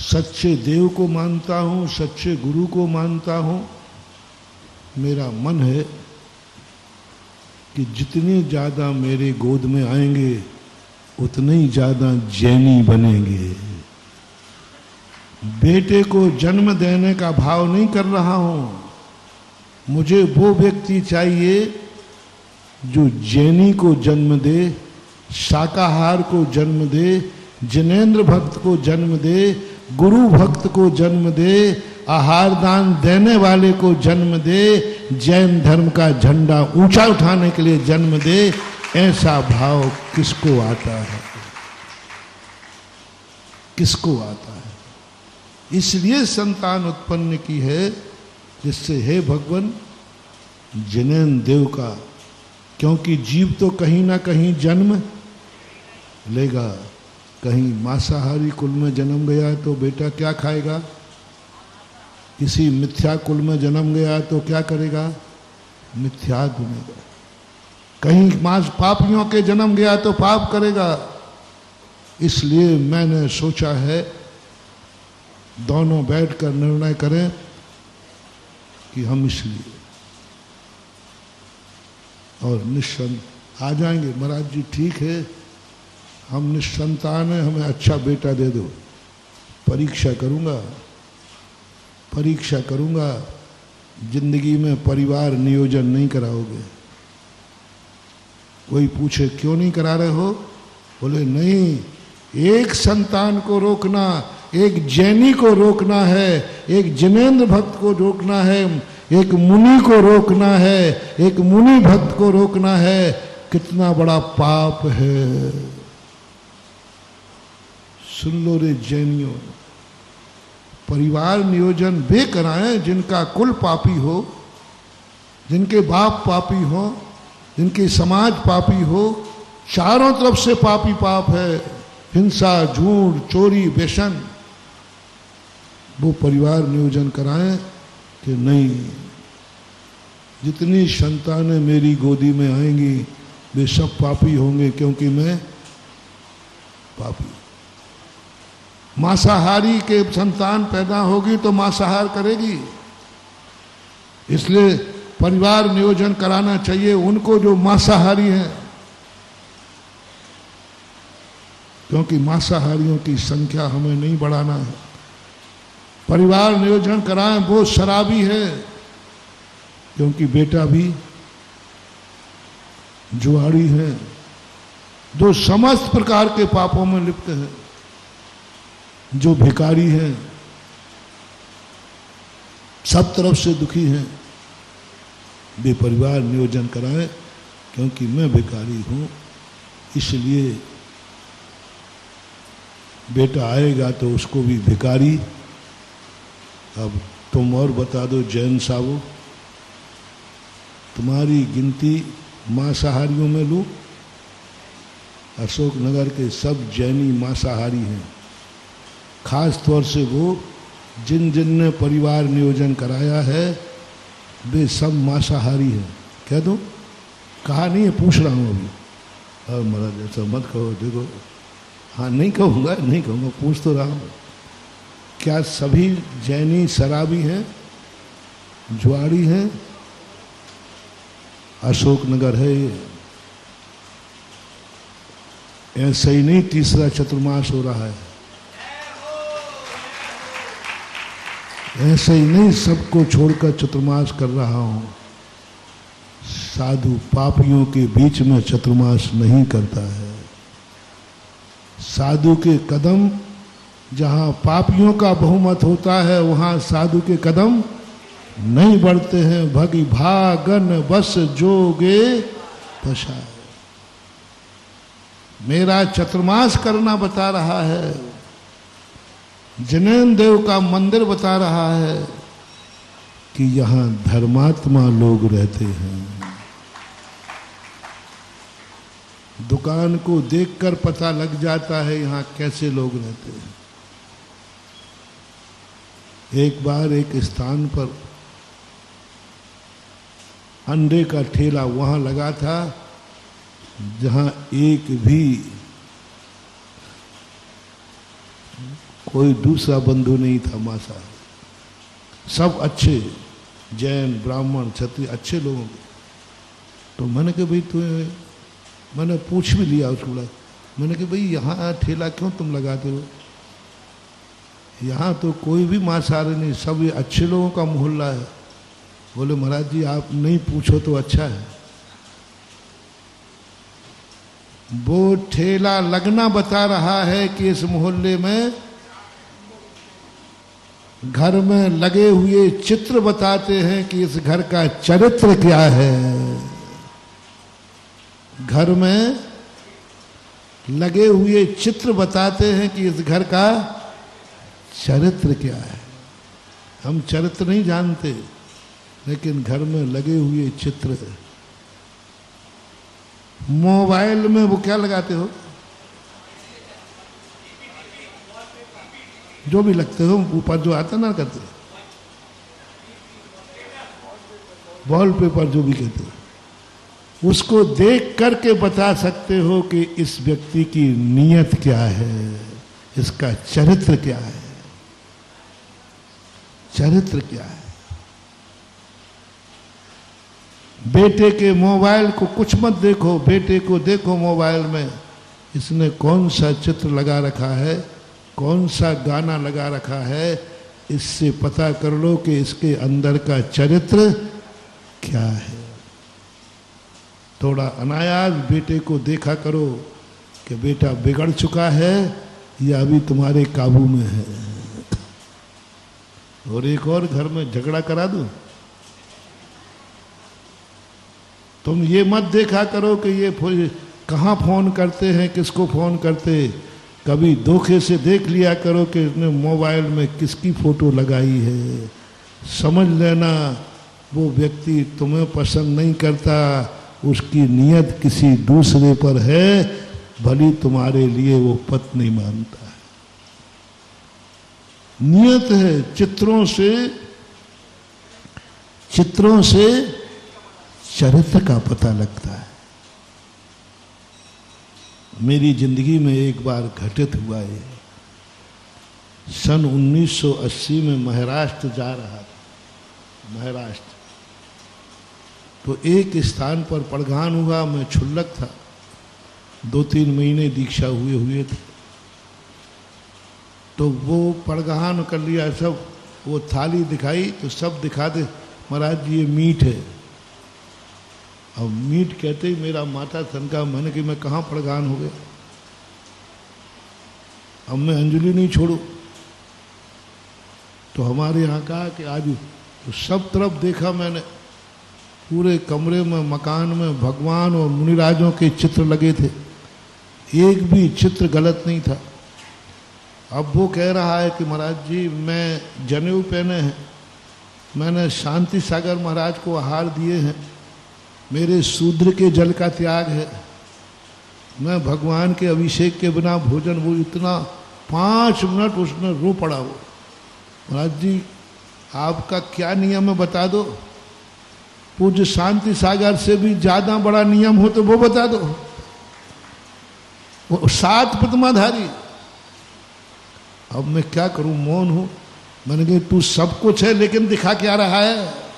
सच्चे देव को मानता हूं, सच्चे गुरु को मानता हूं। मेरा मन है कि जितने ज्यादा मेरे गोद में आएंगे उतने ही ज्यादा जैनी बनेंगे। बेटे को जन्म देने का भाव नहीं कर रहा हूं। मुझे वो व्यक्ति चाहिए जो जैनी को जन्म दे, शाकाहार को जन्म दे, जिनेंद्र भक्त को जन्म दे, गुरु भक्त को जन्म दे, आहार दान देने वाले को जन्म दे, जैन धर्म का झंडा ऊंचा उठाने के लिए जन्म दे। ऐसा भाव किसको आता है? किसको आता है? इसलिए संतान उत्पन्न की है, जिससे हे भगवान जिनेन देव का, क्योंकि जीव तो कहीं ना कहीं जन्म लेगा। कहीं मांसाहारी कुल में जन्म गया तो बेटा क्या खाएगा? किसी मिथ्या कुल में जन्म गया तो क्या करेगा? मिथ्या गुनेगा। कहीं मांस पापियों के जन्म गया तो पाप करेगा। इसलिए मैंने सोचा है दोनों बैठकर निर्णय करें कि हम इसलिए और निश्चिंत आ जाएंगे। महाराज जी ठीक है, हम निसंतान हैं, हमें अच्छा बेटा दे दो। परीक्षा करूंगा, परीक्षा करूंगा। जिंदगी में परिवार नियोजन नहीं कराओगे। कोई पूछे क्यों नहीं करा रहे हो? बोले नहीं, एक संतान को रोकना, एक जैनी को रोकना है, एक जिनेंद्र भक्त को रोकना है, एक मुनि को रोकना है, एक मुनि भक्त को रोकना है। कितना बड़ा पाप है। सुन लो रे जैनियों, परिवार नियोजन वे कराएं जिनका कुल पापी हो, जिनके बाप पापी हो, जिनके समाज पापी हो। चारों तरफ से पापी पाप है, हिंसा, झूठ, चोरी, व्यसन। वो परिवार नियोजन कराएं कि नहीं, जितनी संतानें मेरी गोदी में आएंगी वे सब पापी होंगे, क्योंकि मैं पापी। मांसाहारी के संतान पैदा होगी तो मांसाहार करेगी। इसलिए परिवार नियोजन कराना चाहिए उनको जो मांसाहारी हैं, क्योंकि मांसाहारियों की संख्या हमें नहीं बढ़ाना है। परिवार नियोजन कराएं वो शराबी है, क्योंकि बेटा भी जुआड़ी है, जो समस्त प्रकार के पापों में लिप्त है, जो भिखारी हैं, सब तरफ से दुखी हैं। वे परिवार नियोजन कराएं, क्योंकि मैं भिखारी हूं। इसलिए बेटा आएगा तो उसको भी भिखारी। अब तुम और बता दो जैन साहब, तुम्हारी गिनती मांसाहारियों में लूं? अशोकनगर के सब जैनी मांसाहारी हैं। खास तौर से वो जिन जिन ने परिवार नियोजन कराया है वे सब मांसाहारी हैं। कह दो? कहा नहीं है, पूछ रहा हूँ अभी। और महाराज ऐसा मत कहो, देखो। हाँ नहीं कहूँगा, नहीं कहूँगा, पूछ तो रहा हूँ। क्या सभी जैनी शराबी हैं, जुआड़ी हैं? अशोकनगर है ये। ऐसा ही नहीं तीसरा चतुर्मास हो रहा है, ऐसे ही नहीं सबको छोड़कर चतुर्मास कर रहा हूं। साधु पापियों के बीच में चतुर्मास नहीं करता है। साधु के कदम जहां पापियों का बहुमत होता है वहां साधु के कदम नहीं बढ़ते हैं भगी भागन बस जोगे पशाए। मेरा चतुर्मास करना बता रहा है, जैन देव का मंदिर बता रहा है कि यहां धर्मात्मा लोग रहते हैं। दुकान को देखकर पता लग जाता है यहां कैसे लोग रहते हैं। एक बार एक स्थान पर अंडे का ठेला वहां लगा था जहां एक भी कोई दूसरा बंधु नहीं था मांसाहारी, सब अच्छे जैन ब्राह्मण क्षत्रिय अच्छे लोगों के। तो मैंने कहा भाई तुम्हें, मैंने पूछ भी लिया उसको, मैंने कहा भाई यहाँ ठेला क्यों तुम लगाते हो, यहाँ तो कोई भी मांसाहारी नहीं, सब ये अच्छे लोगों का मोहल्ला है। बोले महाराज जी आप नहीं पूछो तो अच्छा है। वो ठेला लगना बता रहा है कि इस मोहल्ले में घर में लगे हुए चित्र बताते हैं कि इस घर का चरित्र क्या है। घर में लगे हुए चित्र बताते हैं कि इस घर का चरित्र क्या है। हम चरित्र नहीं जानते, लेकिन घर में लगे हुए चित्र। मोबाइल में वो क्या लगाते हो, जो भी लगते हो ऊपर जो आता ना करते, वॉलपेपर जो भी कहते हो, उसको देख करके बता सकते हो कि इस व्यक्ति की नीयत क्या है, इसका चरित्र क्या है, चरित्र क्या है। बेटे के मोबाइल को कुछ मत देखो, बेटे को देखो मोबाइल में इसने कौन सा चित्र लगा रखा है, कौन सा गाना लगा रखा है, इससे पता कर लो कि इसके अंदर का चरित्र क्या है। थोड़ा अनायास बेटे को देखा करो कि बेटा बिगड़ चुका है या अभी तुम्हारे काबू में है। और एक और घर में झगड़ा करा दूं, तुम ये मत देखा करो कि ये कहाँ फोन करते हैं, किसको फोन करते। कभी धोखे से देख लिया करो कि इसने मोबाइल में किसकी फोटो लगाई है। समझ लेना वो व्यक्ति तुम्हें पसंद नहीं करता, उसकी नीयत किसी दूसरे पर है, भली तुम्हारे लिए वो पत्नी मानता है। नियत है। चित्रों से चरित्र का पता लगता है। मेरी जिंदगी में एक बार घटित हुआ है। सन 1980 में महाराष्ट्र जा रहा था। महाराष्ट्र तो एक स्थान पर पड़घान हुआ, मैं क्षुल्लक था, 2-3 महीने दीक्षा हुए थे। तो वो पड़घान कर लिया सब, वो थाली दिखाई तो सब दिखा दे महाराज जी ये मीट है। अब मीट कहते ही मेरा माथा सनका। मैंने कि मैं कहाँ पड़गान हो गया, अब मैं अंजलि नहीं छोड़ू। तो हमारे यहाँ कहा कि आज तो सब तरफ देखा मैंने, पूरे कमरे में मकान में भगवान और मुनिराजों के चित्र लगे थे, एक भी चित्र गलत नहीं था। अब वो कह रहा है कि महाराज जी मैं जनेऊ पहने हैं, मैंने शांति सागर महाराज को आहार दिए हैं, मेरे शूद्र के जल का त्याग है, मैं भगवान के अभिषेक के बिना भोजन। वो इतना 5 मिनट उसने रो पड़ा। वो महाराज जी आपका क्या नियम है बता दो, पूज्य शांति सागर से भी ज्यादा बड़ा नियम हो तो वो बता दो। वो 7 प्रतिमाधारी। अब मैं क्या करूं, मौन हूं। मैंने कहा तू सब कुछ है लेकिन दिखा क्या रहा है।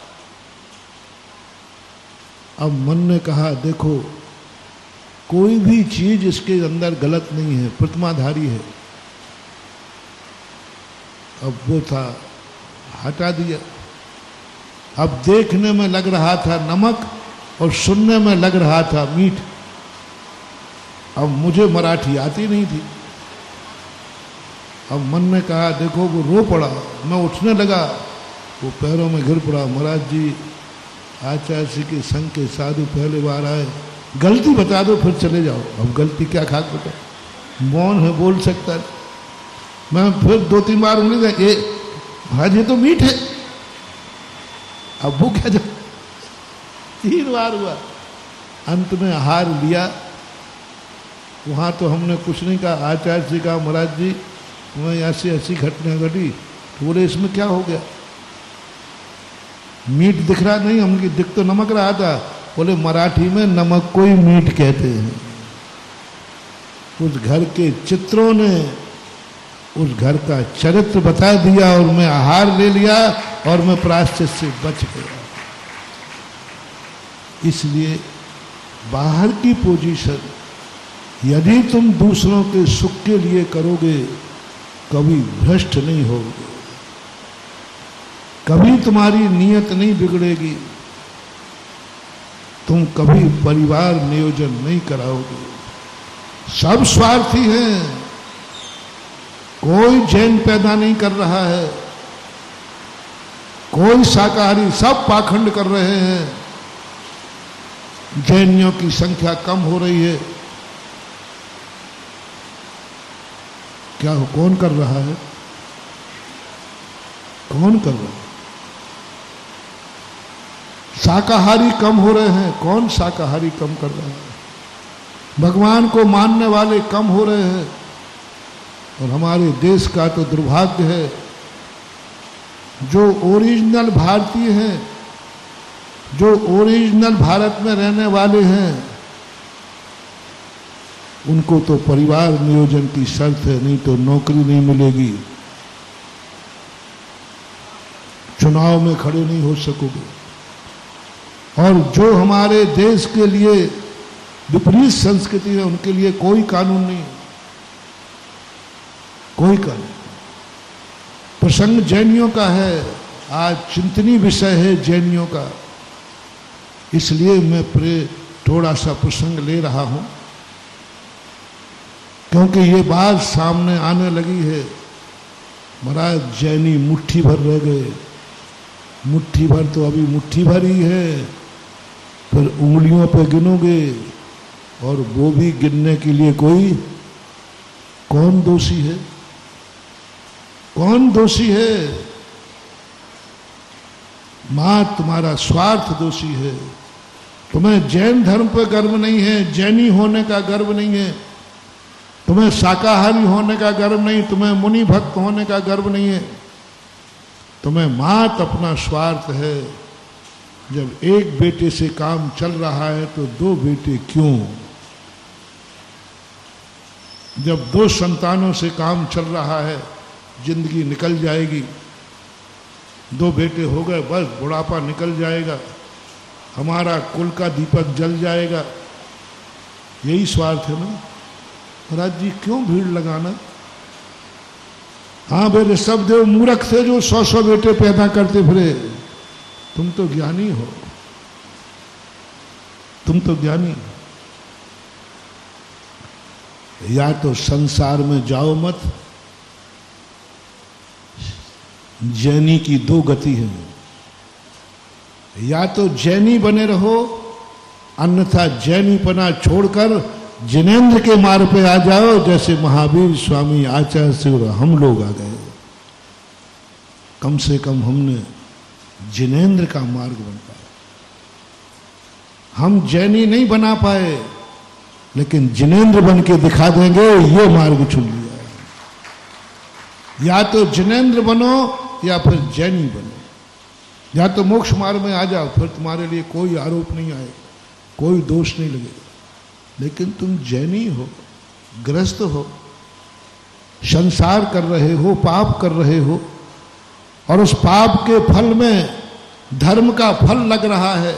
अब मन ने कहा देखो कोई भी चीज इसके अंदर गलत नहीं है, प्रतिमाधारी है। अब वो था, हटा दिया। अब देखने में लग रहा था नमक और सुनने में लग रहा था मीठ। अब मुझे मराठी आती नहीं थी। अब मन ने कहा देखो वो रो पड़ा। मैं उठने लगा, वो पैरों में गिर पड़ा। महाराज जी आचार्य जी के संग के साधु पहले बार आए, गलती बता दो फिर चले जाओ। अब गलती क्या खाक बता, मौन है, बोल सकता है। मैं फिर 2-3 बार उंगली दे, ये महाराज ये तो मीठ है, अब वो क्या जा। 3 बार हुआ, अंत में हार लिया। वहाँ तो हमने कुछ नहीं कहा। आचार्य जी कहा महाराज जी तुम्हें ऐसी घटना घटी। तो बोले इसमें क्या हो गया, मीट दिख रहा नहीं, हमकी दिख तो नमक रहा था। बोले मराठी में नमक को ही मीट कहते हैं। उस घर के चित्रों ने उस घर का चरित्र बता दिया और मैं आहार ले लिया और मैं प्रायश्चित से बच गया। इसलिए बाहर की पोजीशन यदि तुम दूसरों के सुख के लिए करोगे कभी भ्रष्ट नहीं होगे, कभी तुम्हारी नीयत नहीं बिगड़ेगी, तुम कभी परिवार नियोजन नहीं कराओगे। सब स्वार्थी हैं, कोई जैन पैदा नहीं कर रहा है, कोई शाकाहारी, सब पाखंड कर रहे हैं। जैनियों की संख्या कम हो रही है। क्या हो, कौन कर रहा है, कौन कर रहा है? शाकाहारी कम हो रहे हैं, कौन शाकाहारी कम कर रहा है? भगवान को मानने वाले कम हो रहे हैं। और हमारे देश का तो दुर्भाग्य है, जो ओरिजिनल भारतीय हैं, जो ओरिजिनल भारत में रहने वाले हैं, उनको तो परिवार नियोजन की शर्त है, नहीं तो नौकरी नहीं मिलेगी, चुनाव में खड़े नहीं हो सकोगे। और जो हमारे देश के लिए विपरीत संस्कृति है उनके लिए कोई कानून नहीं, कोई कानून। प्रसंग जैनियों का है, आज चिंतनीय विषय है जैनियों का, इसलिए मैं थोड़ा सा प्रसंग ले रहा हूं, क्योंकि ये बात सामने आने लगी है। महाराज जैनी मुट्ठी भर रह गए, मुट्ठी भर तो अभी मुट्ठी भर ही है, फिर उंगलियों पे गिनोगे, और वो भी गिनने के लिए कौन दोषी है, कौन दोषी है? मां तुम्हारा स्वार्थ दोषी है। तुम्हें जैन धर्म पर गर्व नहीं है, जैनी होने का गर्व नहीं है, तुम्हें शाकाहारी होने का गर्व नहीं, तुम्हें मुनि भक्त होने का गर्व नहीं है, तुम्हें मात अपना स्वार्थ है। जब एक बेटे से काम चल रहा है तो 2 बेटे क्यों? जब 2 संतानों से काम चल रहा है, जिंदगी निकल जाएगी। 2 बेटे हो गए, बस बुढ़ापा निकल जाएगा, हमारा कुल का दीपक जल जाएगा। यही स्वार्थ है ना? महाराज जी क्यों भीड़ लगाना? हाँ मेरे सब देव मूर्ख थे जो 100-100 बेटे पैदा करते फिरे। तुम तो ज्ञानी हो, तुम तो ज्ञानी। या तो संसार में जाओ मत, जैनी की 2 गति है, या तो जैनी बने रहो, अन्यथा जैनीपना छोड़कर जिनेंद्र के मार्ग पे आ जाओ, जैसे महावीर स्वामी आचार्य से और हम लोग आ गए। कम से कम हमने जिनेंद्र का मार्ग बन पाया। हम जैनी नहीं बना पाए, लेकिन जिनेंद्र बन के दिखा देंगे, ये मार्ग चुन लिया। या तो जिनेंद्र बनो या फिर जैनी बनो, या तो मोक्ष मार्ग में आ जाओ, फिर तुम्हारे लिए कोई आरोप नहीं आए, कोई दोष नहीं लगेगा। लेकिन तुम जैनी हो, ग्रस्त हो, संसार कर रहे हो, पाप कर रहे हो, और उस पाप के फल में धर्म का फल लग रहा है।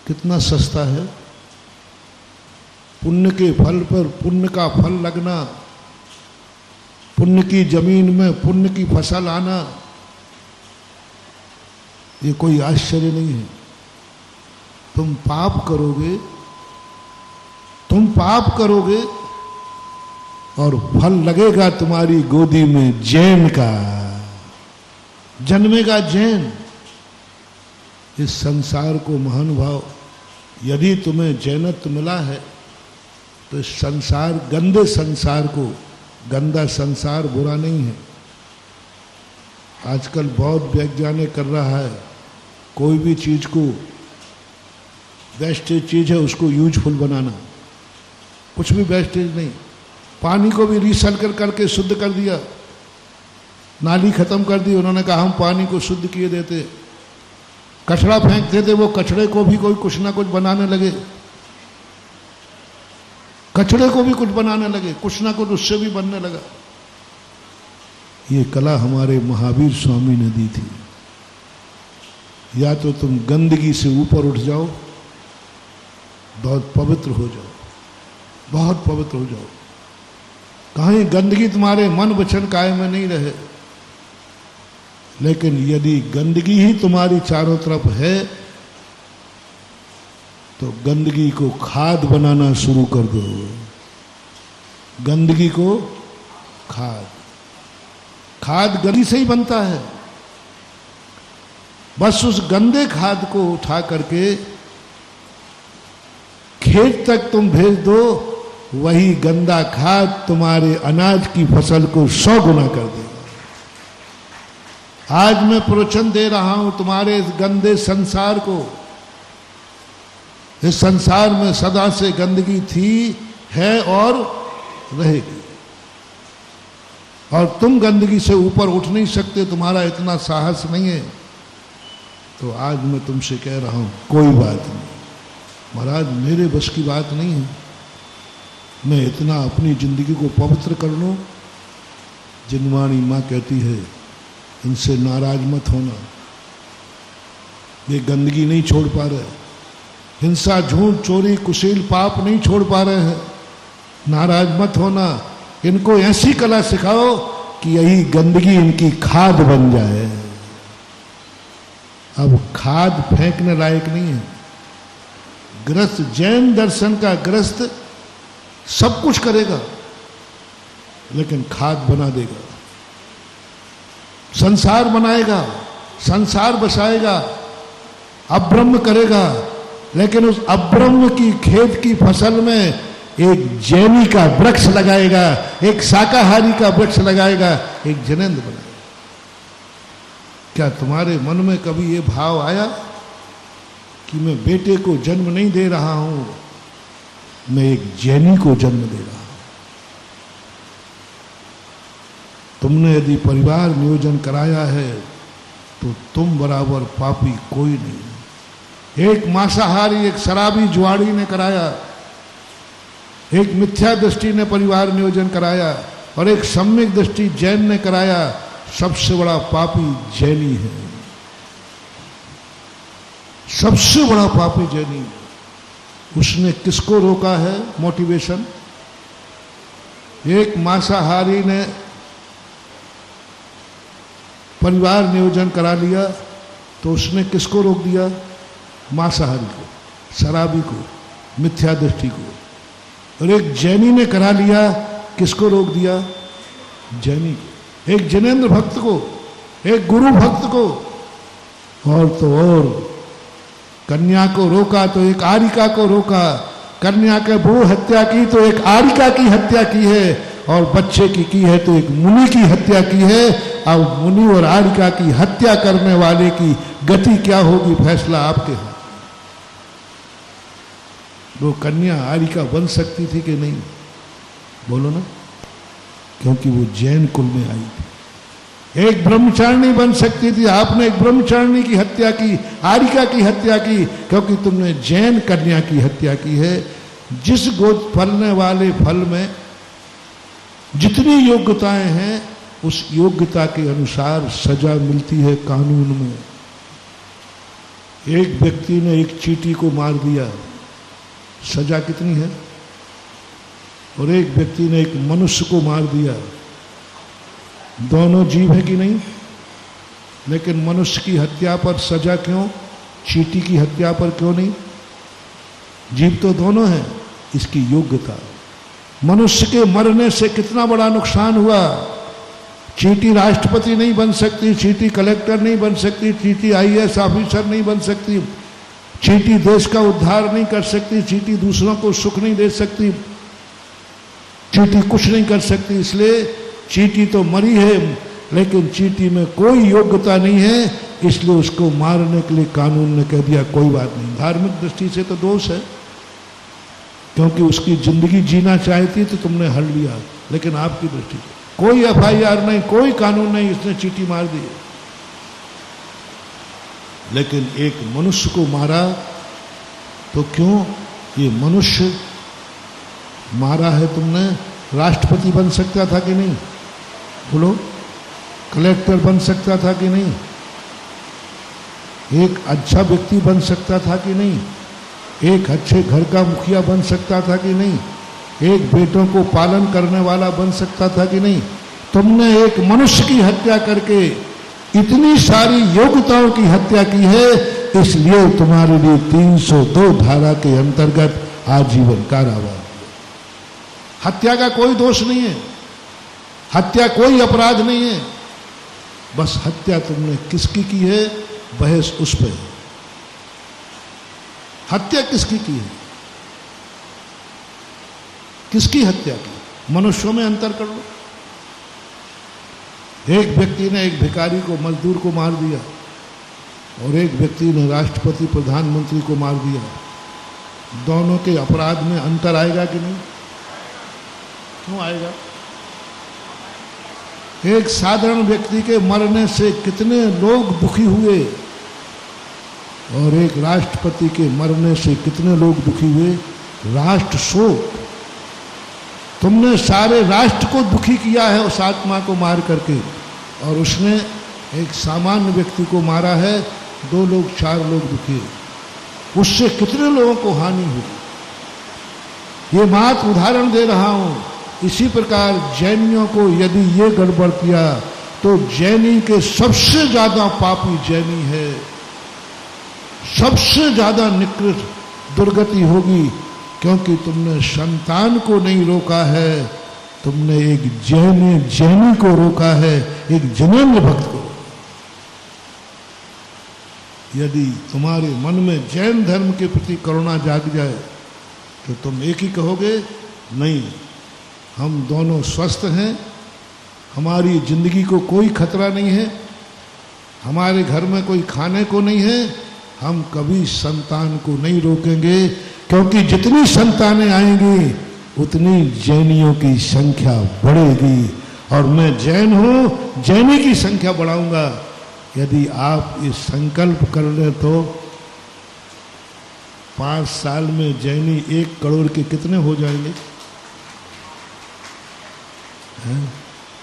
कितना सस्ता है पुण्य के फल पर पुण्य का फल लगना, पुण्य की जमीन में पुण्य की फसल आना, ये कोई आश्चर्य नहीं है। तुम पाप करोगे, तुम पाप करोगे और फल लगेगा तुम्हारी गोदी में जैन का। जन्मेगा जैन। इस संसार को महानुभाव, यदि तुम्हें जैनत्व मिला है तो इस संसार, गंदे संसार को, गंदा संसार बुरा नहीं है। आजकल बहुत वैज्ञानिक कर रहा है, कोई भी चीज को, वेस्टेज चीज है उसको यूजफुल बनाना, कुछ भी वेस्टेज नहीं। पानी को भी रिसाइकल करके शुद्ध कर दिया, नाली खत्म कर दी, उन्होंने कहा हम पानी को शुद्ध किए देते। कचरा फेंकते थे, वो कचरे को भी कोई कुछ ना कुछ बनाने लगे, कचरे को भी कुछ बनाने लगे, कुछ ना कुछ उससे भी बनने लगा। ये कला हमारे महावीर स्वामी ने दी थी। या तो तुम गंदगी से ऊपर उठ जाओ, बहुत पवित्र हो जाओ, बहुत पवित्र हो जाओ। कहीं गंदगी तुम्हारे मन वचन काया में नहीं रहे। लेकिन यदि गंदगी ही तुम्हारी चारों तरफ है तो गंदगी को खाद बनाना शुरू कर दो। गंदगी को खाद, खाद गंदगी से ही बनता है। बस उस गंदे खाद को उठा करके खेत तक तुम भेज दो, वही गंदा खाद तुम्हारे अनाज की फसल को 100 गुना कर देगा। आज मैं प्रवचन दे रहा हूं तुम्हारे इस गंदे संसार को। इस संसार में सदा से गंदगी थी, है और रहेगी। और तुम गंदगी से ऊपर उठ नहीं सकते, तुम्हारा इतना साहस नहीं है। तो आज मैं तुमसे कह रहा हूं, कोई बात नहीं महाराज, मेरे बस की बात नहीं है। मैं इतना अपनी जिंदगी को पवित्र कर लूं। जिनवाणी माँ कहती है, इनसे नाराज मत होना, ये गंदगी नहीं छोड़ पा रहे, हिंसा, झूठ, चोरी, कुशील, पाप नहीं छोड़ पा रहे हैं। नाराज मत होना, इनको ऐसी कला सिखाओ कि यही गंदगी इनकी खाद बन जाए। अब खाद फेंकने लायक नहीं है। ग्रस्त, जैन दर्शन का ग्रस्त सब कुछ करेगा लेकिन खाद बना देगा, संसार बनाएगा, संसार बसाएगा, अब्रह्म करेगा। लेकिन उस अब्रह्म की खेत की फसल में एक जैनी का वृक्ष लगाएगा, एक शाकाहारी का वृक्ष लगाएगा, एक जैनेन्द्र बनाएगा। क्या तुम्हारे मन में कभी ये भाव आया कि मैं बेटे को जन्म नहीं दे रहा हूं, मैं एक जैनी को जन्म दे रहा हूं? तुमने यदि परिवार नियोजन कराया है तो तुम बराबर पापी कोई नहीं। एक मांसाहारी, एक शराबी जुआड़ी ने कराया, एक मिथ्या दृष्टि ने परिवार नियोजन कराया और एक सम्यक दृष्टि जैन ने कराया। सबसे बड़ा पापी जैनी है, सबसे बड़ा पापी जैनी। उसने किसको रोका है? मोटिवेशन। एक मांसाहारी ने परिवार नियोजन करा लिया तो उसने किसको रोक दिया? मांसाहारी को, शराबी को, मिथ्या दृष्टि को। और एक जैनी ने करा लिया, किसको रोक दिया? जैनी को। एक जैनेन्द्र भक्त को, एक गुरु भक्त को, और तो और कन्या को रोका तो एक आरिका को रोका। कन्या के वो हत्या की तो एक आरिका की हत्या की है, और बच्चे की है तो एक मुनि की हत्या की है। अब मुनि और आरिका की हत्या करने वाले की गति क्या होगी, फैसला आपके हाथ। वो कन्या आरिका बन सकती थी कि नहीं? बोलो ना, क्योंकि वो जैन कुल में आई थी। एक ब्रह्मचारिणी बन सकती थी, आपने एक ब्रह्मचारिणी की हत्या की, आरिका की हत्या की, क्योंकि तुमने जैन कन्या की हत्या की है। जिस गोद फलने वाले फल में जितनी योग्यताएं हैं, उस योग्यता के अनुसार सजा मिलती है कानून में। एक व्यक्ति ने एक चींटी को मार दिया, सजा कितनी है? और एक व्यक्ति ने एक मनुष्य को मार दिया, दोनों जीव है कि नहीं? लेकिन मनुष्य की हत्या पर सजा क्यों, चींटी की हत्या पर क्यों नहीं? जीव तो दोनों हैं, इसकी योग्यता। मनुष्य के मरने से कितना बड़ा नुकसान हुआ, चीटी राष्ट्रपति नहीं बन सकती, चीटी कलेक्टर नहीं बन सकती, चीटी आईएएस ऑफिसर नहीं बन सकती, चीटी देश का उद्धार नहीं कर सकती, चीटी दूसरों को सुख नहीं दे सकती, चीटी कुछ नहीं कर सकती। इसलिए चीटी तो मरी है, लेकिन चीटी में कोई योग्यता नहीं है, इसलिए उसको मारने के लिए कानून ने कह दिया कोई बात नहीं। धार्मिक दृष्टि से तो दोष है, क्योंकि उसकी जिंदगी जीना चाहती तो तुमने हल लिया, लेकिन आपकी दृष्टि से कोई एफआईआर नहीं, कोई कानून नहीं, इसने चीटी मार दी। लेकिन एक मनुष्य को मारा तो क्यों? ये मनुष्य मारा है तुमने, राष्ट्रपति बन सकता था कि नहीं? बोलो, कलेक्टर बन सकता था कि नहीं? एक अच्छा व्यक्ति बन सकता था कि नहीं? एक अच्छे घर का मुखिया बन सकता था कि नहीं? एक बेटों को पालन करने वाला बन सकता था कि नहीं? तुमने एक मनुष्य की हत्या करके इतनी सारी योग्यताओं की हत्या की है, इसलिए तुम्हारे लिए 302 धारा के अंतर्गत आजीवन कारावास। हत्या का कोई दोष नहीं है, हत्या कोई अपराध नहीं है, बस हत्या तुमने किसकी की है, बहस उस पर है। हत्या किसकी की है? किसकी हत्या की? मनुष्यों में अंतर कर लो। एक व्यक्ति ने एक भिखारी को, मजदूर को मार दिया, और एक व्यक्ति ने राष्ट्रपति प्रधानमंत्री को मार दिया। दोनों के अपराध में अंतर आएगा कि नहीं? क्यों आएगा? एक साधारण व्यक्ति के मरने से कितने लोग दुखी हुए, और एक राष्ट्रपति के मरने से कितने लोग दुखी हुए। राष्ट्र शोक, तुमने सारे राष्ट्र को दुखी किया है उस आत्मा को मार करके, और उसने एक सामान्य व्यक्ति को मारा है, 2 लोग 4 लोग दुखी, उससे कितने लोगों को हानि हुई। ये बात उदाहरण दे रहा हूं। इसी प्रकार जैनियों को यदि ये गड़बड़ किया तो जैनी के सबसे ज्यादा पापी जैनी है, सबसे ज्यादा निकृष्ट दुर्गति होगी, क्योंकि तुमने संतान को नहीं रोका है, तुमने एक जैनी को रोका है, एक जिनेंद्र भक्त को। यदि तुम्हारे मन में जैन धर्म के प्रति करुणा जाग जाए तो तुम एक ही कहोगे, नहीं, हम दोनों स्वस्थ हैं, हमारी जिंदगी को कोई खतरा नहीं है, हमारे घर में कोई खाने को नहीं है, हम कभी संतान को नहीं रोकेंगे, क्योंकि जितनी संतानें आएंगी उतनी जैनियों की संख्या बढ़ेगी, और मैं जैन हूं, जैनी की संख्या बढ़ाऊंगा। यदि आप ये संकल्प कर ले तो 5 साल में जैनी 1 करोड़ के कितने हो जाएंगे?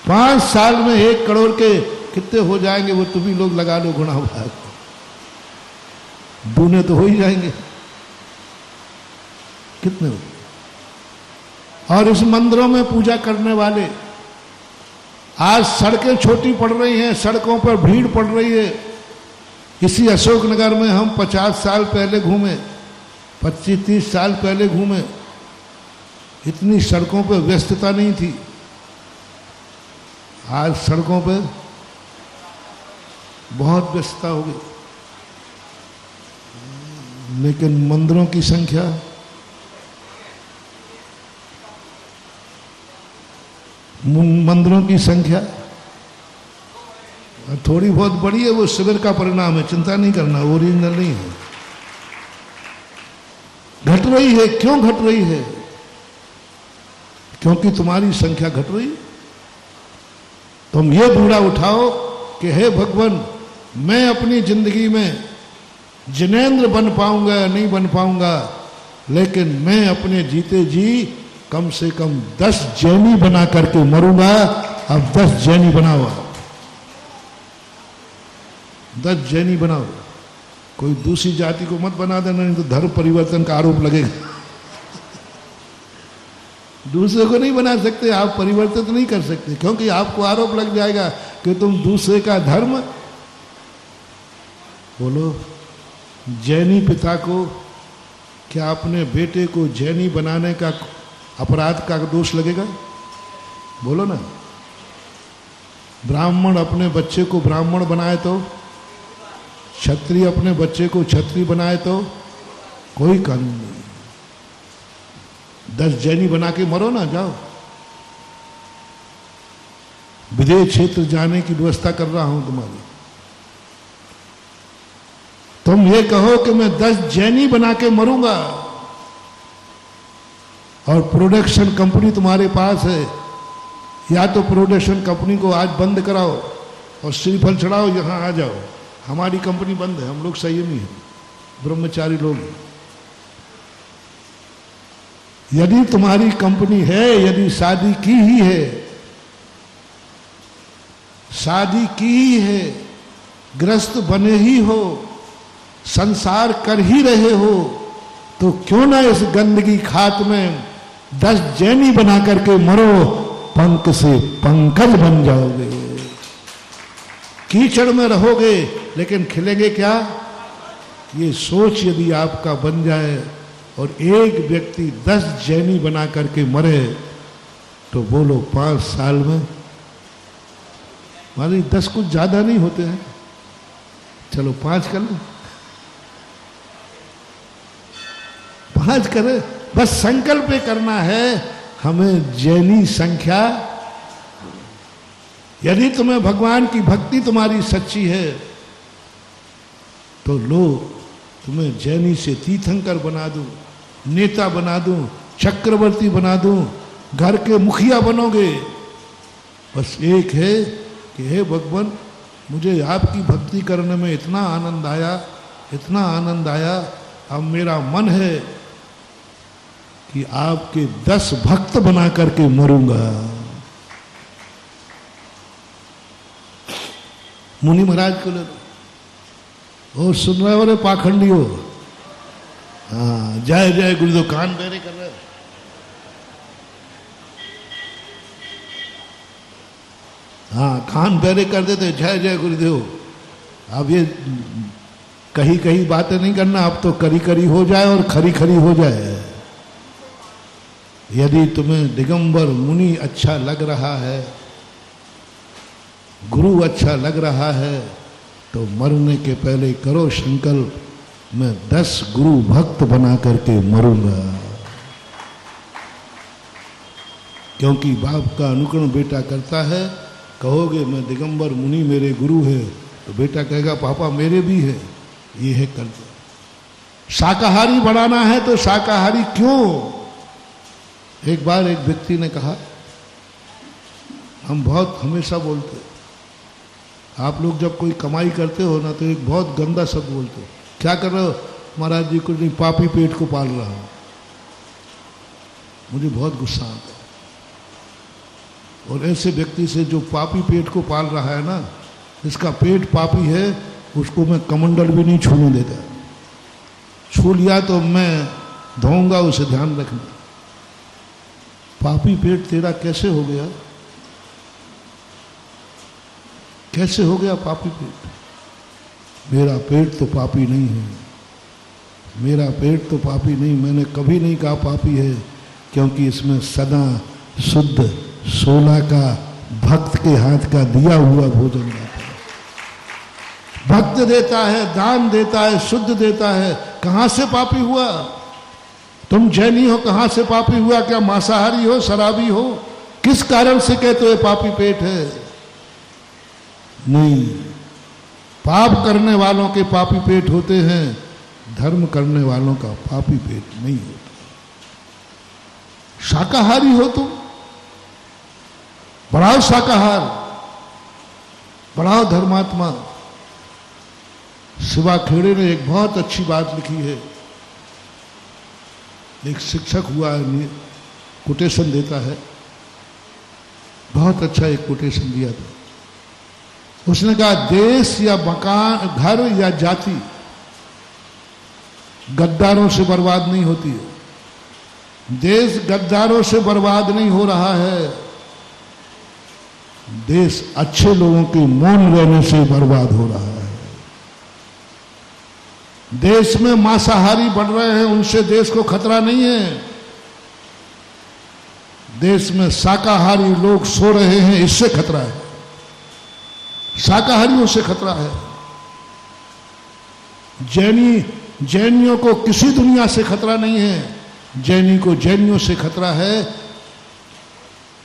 5 साल में 1 करोड़ के कितने हो जाएंगे? वो तुम ही लोग लगा लो गुणा हुआ, दूने तो हो ही जाएंगे। कितने हो? और इस मंदिरों में पूजा करने वाले, आज सड़कें छोटी पड़ रही हैं, सड़कों पर भीड़ पड़ रही है। इसी अशोकनगर में हम 50 साल पहले घूमे, 25-30 साल पहले घूमे, इतनी सड़कों पर व्यस्तता नहीं थी। आज सड़कों पर बहुत व्यस्तता हो गई, लेकिन मंदिरों की संख्या थोड़ी बहुत बड़ी है, वो शिविर का परिणाम है, चिंता नहीं करना, ओरिजिनल नहीं है। घट रही है, क्यों घट रही है? क्योंकि तुम्हारी संख्या घट रही। तुम ये बूढ़ा उठाओ कि हे भगवान, मैं अपनी जिंदगी में जिनेंद्र बन पाऊंगा या नहीं बन पाऊंगा, लेकिन मैं अपने जीते जी कम से कम 10 जैनी बना करके मरूंगा। अब 10 जैनी बनाओ, 10 जैनी बनाओ, कोई दूसरी जाति को मत बना देना, नहीं तो धर्म परिवर्तन का आरोप लगेगा। दूसरे को नहीं बना सकते, आप परिवर्तित नहीं कर सकते, क्योंकि आपको आरोप लग जाएगा कि तुम दूसरे का धर्म। बोलो, जैनी पिता को क्या अपने बेटे को जैनी बनाने का अपराध का दोष लगेगा? बोलो ना। ब्राह्मण अपने बच्चे को ब्राह्मण बनाए तो, क्षत्रिय अपने बच्चे को क्षत्रिय बनाए तो कोई कानून नहीं। 10 जैनी बना के मरो ना, जाओ। विदेश क्षेत्र जाने की व्यवस्था कर रहा हूं तुम्हारी। तुम ये कहो कि मैं 10 जैनी बना के मरूंगा और प्रोडक्शन कंपनी तुम्हारे पास है, या तो प्रोडक्शन कंपनी को आज बंद कराओ और श्रीफल चढ़ाओ, यहां आ जाओ। हमारी कंपनी बंद है, हम लोग संयमी हैं, ब्रह्मचारी लोग हैं। यदि तुम्हारी कंपनी है, यदि शादी की ही है, शादी की ही है, ग्रस्त बने ही हो, संसार कर ही रहे हो, तो क्यों ना इस गंदगी खात में 10 जैनी बना करके मरो, पंख से पंकज बन जाओगे। कीचड़ में रहोगे लेकिन खिलेंगे क्या? ये सोच यदि आपका बन जाए और एक व्यक्ति 10 जैनी बना करके मरे, तो बोलो 5 साल में, मानी 10 कुछ ज्यादा नहीं होते हैं, चलो 5 कर लो, 5 करे, बस संकल्प करना है हमें जैनी संख्या। यदि तुम्हें भगवान की भक्ति तुम्हारी सच्ची है तो लो, तुम्हें जैनी से तीर्थंकर बना दूं, नेता बना दूं, चक्रवर्ती बना दूं, घर के मुखिया बनोगे। बस एक है कि हे भगवान, मुझे आपकी भक्ति करने में इतना आनंद आया, इतना आनंद आया, अब मेरा मन है कि आपके 10 भक्त बना करके मरूंगा। मुनि महाराज को ले लो, और सुन रहे हो रे पाखंडी हो, हाँ जय जय गुरुदेव, कान बेरे कर रहे, हाँ कान बेरे कर देते, जय जय गुरुदेव। अब ये कहीं कहीं बातें नहीं करना, अब तो करी करी हो जाए और खरी खरी हो जाए। यदि तुम्हें दिगंबर मुनि अच्छा लग रहा है, गुरु अच्छा लग रहा है, तो मरने के पहले करो संकल्प, मैं 10 गुरु भक्त बना करके मरूंगा। क्योंकि बाप का अनुकरण बेटा करता है। कहोगे मैं दिगंबर मुनि मेरे गुरु है, तो बेटा कहेगा पापा मेरे भी है, ये है कर्तव्य। शाकाहारी बनाना है तो शाकाहारी क्यों? एक बार एक व्यक्ति ने कहा, हम बहुत हमेशा बोलते, आप लोग जब कोई कमाई करते हो ना तो एक बहुत गंदा शब्द बोलते हो, क्या कर रहे हो? महाराज जी कुछ नहीं, पापी पेट को पाल रहा हूं। मुझे बहुत गुस्सा आता है। और ऐसे व्यक्ति से जो पापी पेट को पाल रहा है ना, जिसका पेट पापी है, उसको मैं कमंडल भी नहीं छूने देता। छू लिया तो मैं धोऊंगा, उसे ध्यान रखना। पापी पेट तेरा कैसे हो गया? कैसे हो गया पापी पेट? मेरा पेट तो पापी नहीं है, मेरा पेट तो पापी नहीं, मैंने कभी नहीं कहा पापी है, क्योंकि इसमें सदा शुद्ध सोना का भक्त के हाथ का दिया हुआ भोजन जाता है। भक्त देता है, दान देता है, शुद्ध देता है, कहां से पापी हुआ? तुम जैनी हो, कहां से पापी हुआ? क्या मांसाहारी हो, शराबी हो? किस कारण से कहते हो पापी पेट है? नहीं, पाप करने वालों के पापी पेट होते हैं, धर्म करने वालों का पापी पेट नहीं होता। शाकाहारी हो तुम, बढ़ाओ शाकाहार, बढ़ाओ धर्मात्मा। शिवा खेड़े ने एक बहुत अच्छी बात लिखी है। एक शिक्षक हुआ है, कोटेशन देता है, बहुत अच्छा एक कोटेशन दिया था। उसने कहा, देश या मकान, घर या जाति गद्दारों से बर्बाद नहीं होती है। देश गद्दारों से बर्बाद नहीं हो रहा है, देश अच्छे लोगों के मौन रहने से बर्बाद हो रहा है। देश में मांसाहारी बढ़ रहे हैं, उनसे देश को खतरा नहीं है। देश में शाकाहारी लोग सो रहे हैं, इससे खतरा है। शाकाहारियों से खतरा है। जैनियों को किसी दुनिया से खतरा नहीं है। जैनी को जैनियों से खतरा है,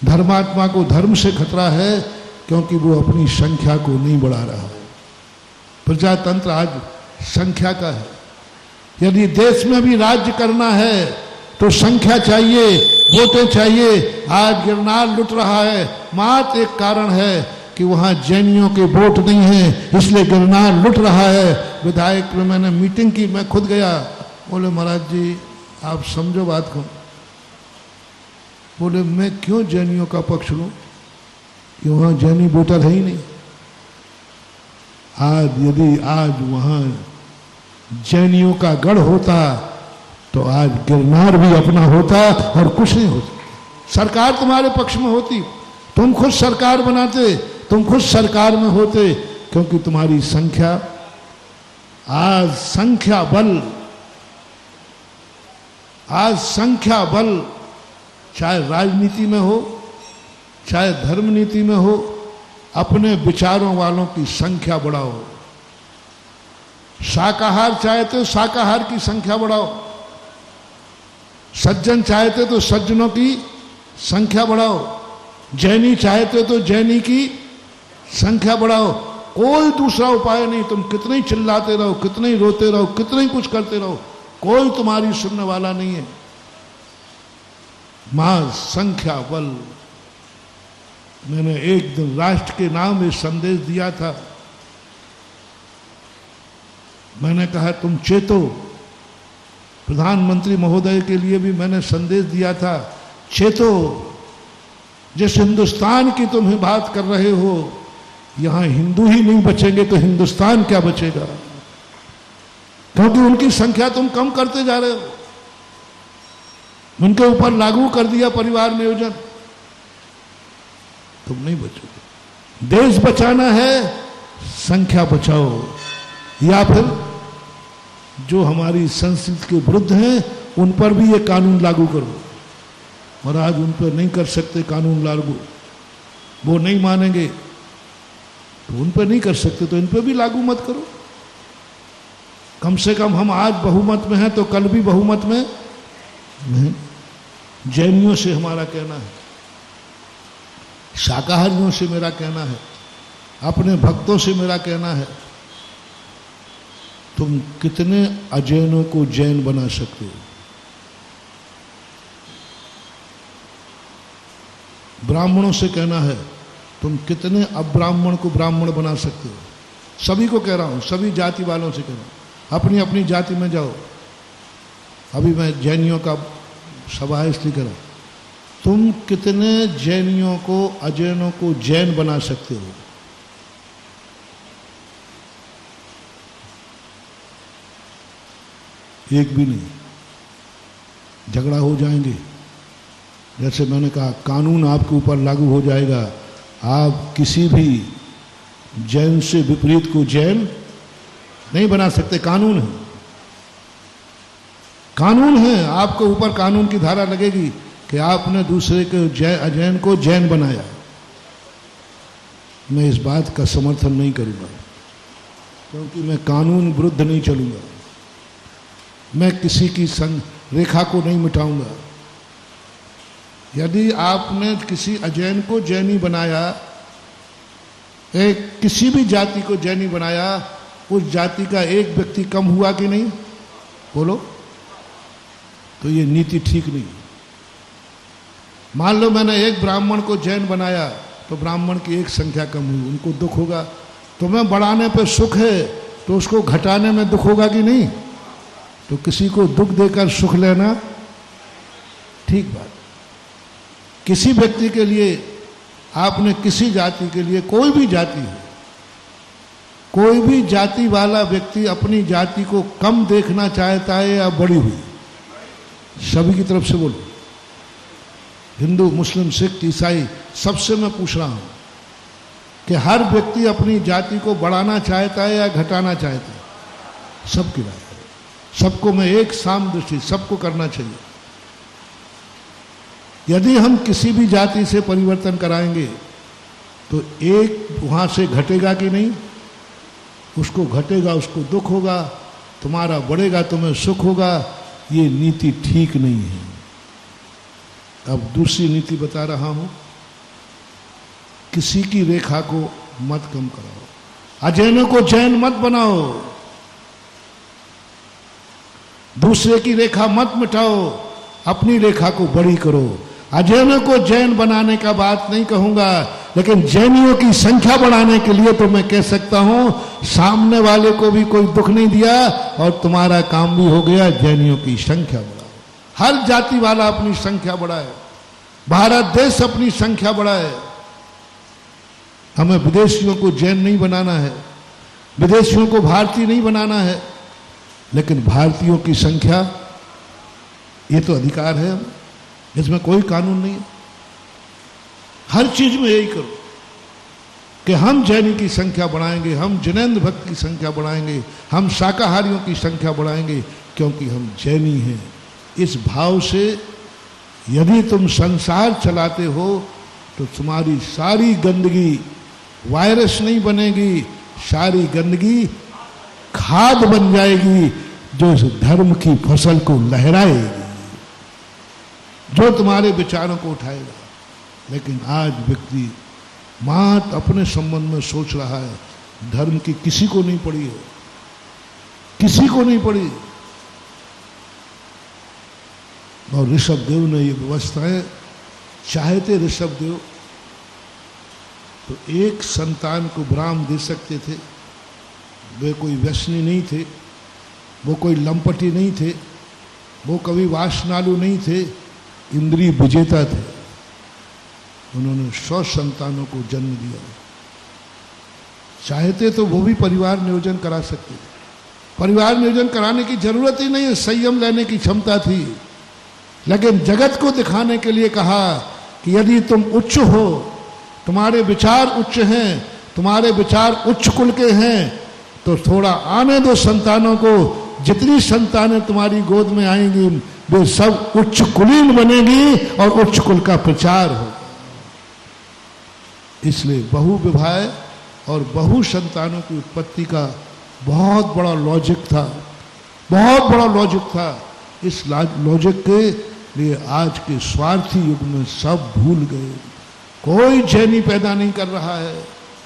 धर्मात्मा को धर्म से खतरा है, क्योंकि वो अपनी संख्या को नहीं बढ़ा रहा है। प्रजातंत्र आज संख्या का है। यदि देश में भी राज्य करना है तो संख्या चाहिए, वोटें चाहिए। आज गिरनार लुट रहा है, मात्र एक कारण है कि वहां जैनियों के वोट नहीं है, इसलिए गिरनार लुट रहा है। विधायक में मैंने मीटिंग की, मैं खुद गया। बोले महाराज जी आप समझो बात को। बोले मैं क्यों जैनियों का पक्ष लूं, कि वहां जैनी वोटर है ही नहीं। यदि आज वहां जैनियों का गढ़ होता तो आज गिरनार भी अपना होता और कुछ नहीं होता। सरकार तुम्हारे पक्ष में होती, तुम खुद सरकार बनाते, तुम खुद सरकार में होते, क्योंकि तुम्हारी संख्या, आज संख्या बल चाहे राजनीति में हो, चाहे धर्म नीति में हो, अपने विचारों वालों की संख्या बढ़ाओ। शाकाहार चाहते हो शाकाहार की संख्या बढ़ाओ, सज्जन चाहते तो सज्जनों की संख्या बढ़ाओ, जैनी चाहते तो जैनी की संख्या बढ़ाओ। कोई दूसरा उपाय नहीं। तुम कितने ही चिल्लाते रहो, कितने ही रोते रहो, कितने ही कुछ करते रहो, कोई तुम्हारी सुनने वाला नहीं है। मां संख्या बल। मैंने एक दिन राष्ट्र के नाम में संदेश दिया था। मैंने कहा तुम चेतो। प्रधानमंत्री महोदय के लिए भी मैंने संदेश दिया था, चेतो। जिस हिंदुस्तान की तुम बात कर रहे हो, यहां हिंदू ही नहीं बचेंगे तो हिंदुस्तान क्या बचेगा, क्योंकि उनकी संख्या तुम कम करते जा रहे हो। उनके ऊपर लागू कर दिया परिवार नियोजन, तुम नहीं बचोगे। देश बचाना है, संख्या बचाओ, या फिर जो हमारी संस्कृति के विरुद्ध हैं उन पर भी ये कानून लागू करो। और आज उन पर नहीं कर सकते कानून लागू, वो नहीं मानेंगे तो उन पर नहीं कर सकते, तो इन पर भी लागू मत करो। कम से कम हम आज बहुमत में हैं तो कल भी बहुमत में नहीं। जैनियों से हमारा कहना है, शाकाहारियों से मेरा कहना है, अपने भक्तों से मेरा कहना है, तुम कितने अजैनों को जैन बना सकते हो। ब्राह्मणों से कहना है, तुम कितने अब्राह्मण को ब्राह्मण बना सकते हो। सभी को कह रहा हूं, सभी जाति वालों से कह रहा हूं, अपनी अपनी जाति में जाओ। अभी मैं जैनियों का सभा है इसलिए कह रहा हूं, तुम कितने जैनियों को, अजैनों को जैन बना सकते हो। एक भी नहीं। झगड़ा हो जाएंगे। जैसे मैंने कहा, कानून आपके ऊपर लागू हो जाएगा। आप किसी भी जैन से विपरीत को जैन नहीं बना सकते। कानून है, कानून है। आपके ऊपर कानून की धारा लगेगी कि आपने दूसरे के अजैन को जैन बनाया। मैं इस बात का समर्थन नहीं करूंगा, क्योंकि मैं कानून विरुद्ध नहीं चलूंगा। मैं किसी की रेखा को नहीं मिटाऊंगा। यदि आपने किसी अजैन को जैनी बनाया, किसी भी जाति को जैनी बनाया, उस जाति का एक व्यक्ति कम हुआ कि नहीं, बोलो, तो ये नीति ठीक नहीं। मान लो मैंने एक ब्राह्मण को जैन बनाया तो ब्राह्मण की एक संख्या कम हुई, उनको दुख होगा। तुम्हें बढ़ाने पर सुख है तो उसको घटाने में दुख होगा कि नहीं। तो किसी को दुख देकर सुख लेना ठीक बात। किसी व्यक्ति के लिए, आपने किसी जाति के लिए, कोई भी जाति है, कोई भी जाति वाला व्यक्ति अपनी जाति को कम देखना चाहता है या बड़ी हुई, सभी की तरफ से बोलो, हिंदू, मुस्लिम, सिख, ईसाई, सबसे मैं पूछ रहा हूं कि हर व्यक्ति अपनी जाति को बढ़ाना चाहता है या घटाना चाहता है। सबकी राय, सबको मैं एक साम दृष्टि, सबको करना चाहिए। यदि हम किसी भी जाति से परिवर्तन कराएंगे तो एक वहां से घटेगा कि नहीं? उसको घटेगा, उसको दुख होगा, तुम्हारा बढ़ेगा तुम्हें सुख होगा। ये नीति ठीक नहीं है। अब दूसरी नीति बता रहा हूं, किसी की रेखा को मत कम कराओ, अजैनों को जैन मत बनाओ, दूसरे की रेखा मत मिटाओ, अपनी रेखा को बड़ी करो। अजैनों को जैन बनाने का बात नहीं कहूंगा, लेकिन जैनियों की संख्या बढ़ाने के लिए तो मैं कह सकता हूं, सामने वाले को भी कोई दुख नहीं दिया और तुम्हारा काम भी हो गया। जैनियों की संख्या बढ़ाओ, हर जाति वाला अपनी संख्या बढ़ाए, भारत देश अपनी संख्या बढ़ाए। हमें विदेशियों को जैन नहीं बनाना है, विदेशियों को भारतीय नहीं बनाना है, लेकिन भारतीयों की संख्या, ये तो अधिकार है, इसमें कोई कानून नहीं है। हर चीज में यही करो कि हम जैनी की संख्या बढ़ाएंगे, हम जैनेन्द्र भक्त की संख्या बढ़ाएंगे, हम शाकाहारियों की संख्या बढ़ाएंगे, क्योंकि हम जैनी हैं। इस भाव से यदि तुम संसार चलाते हो तो तुम्हारी सारी गंदगी वायरस नहीं बनेगी, सारी गंदगी खाद बन जाएगी, जो इस धर्म की फसल को लहराएगी, जो तुम्हारे विचारों को उठाएगा। लेकिन आज व्यक्ति मात्र अपने संबंध में सोच रहा है, धर्म की किसी को नहीं पड़ी है, किसी को नहीं पड़ी। और ऋषभ देव ने ये व्यवस्थाएं चाहते, ऋषभ देव तो एक संतान को ब्राह्म दे सकते थे। वे कोई व्यसनी नहीं थे, वो कोई लंपटी नहीं थे, वो कभी वासनालु नहीं थे, इंद्रिय विजेता थे। उन्होंने 100 संतानों को जन्म दिया। चाहते तो वो भी परिवार नियोजन करा सकते थे, परिवार नियोजन कराने की जरूरत ही नहीं है, संयम लेने की क्षमता थी। लेकिन जगत को दिखाने के लिए कहा कि यदि तुम उच्च हो, तुम्हारे विचार उच्च हैं, तुम्हारे विचार उच्च कुल के हैं, तो थोड़ा आने दो संतानों को। जितनी संतानें तुम्हारी गोद में आएंगी वे सब उच्च कुलीन बनेगी और उच्च कुल का प्रचार होगा। इसलिए बहु विवाह और बहु संतानों की उत्पत्ति का बहुत बड़ा लॉजिक था, बहुत बड़ा लॉजिक था। इस लॉजिक के लिए आज के स्वार्थी युग में सब भूल गए। कोई जैनी पैदा नहीं कर रहा है,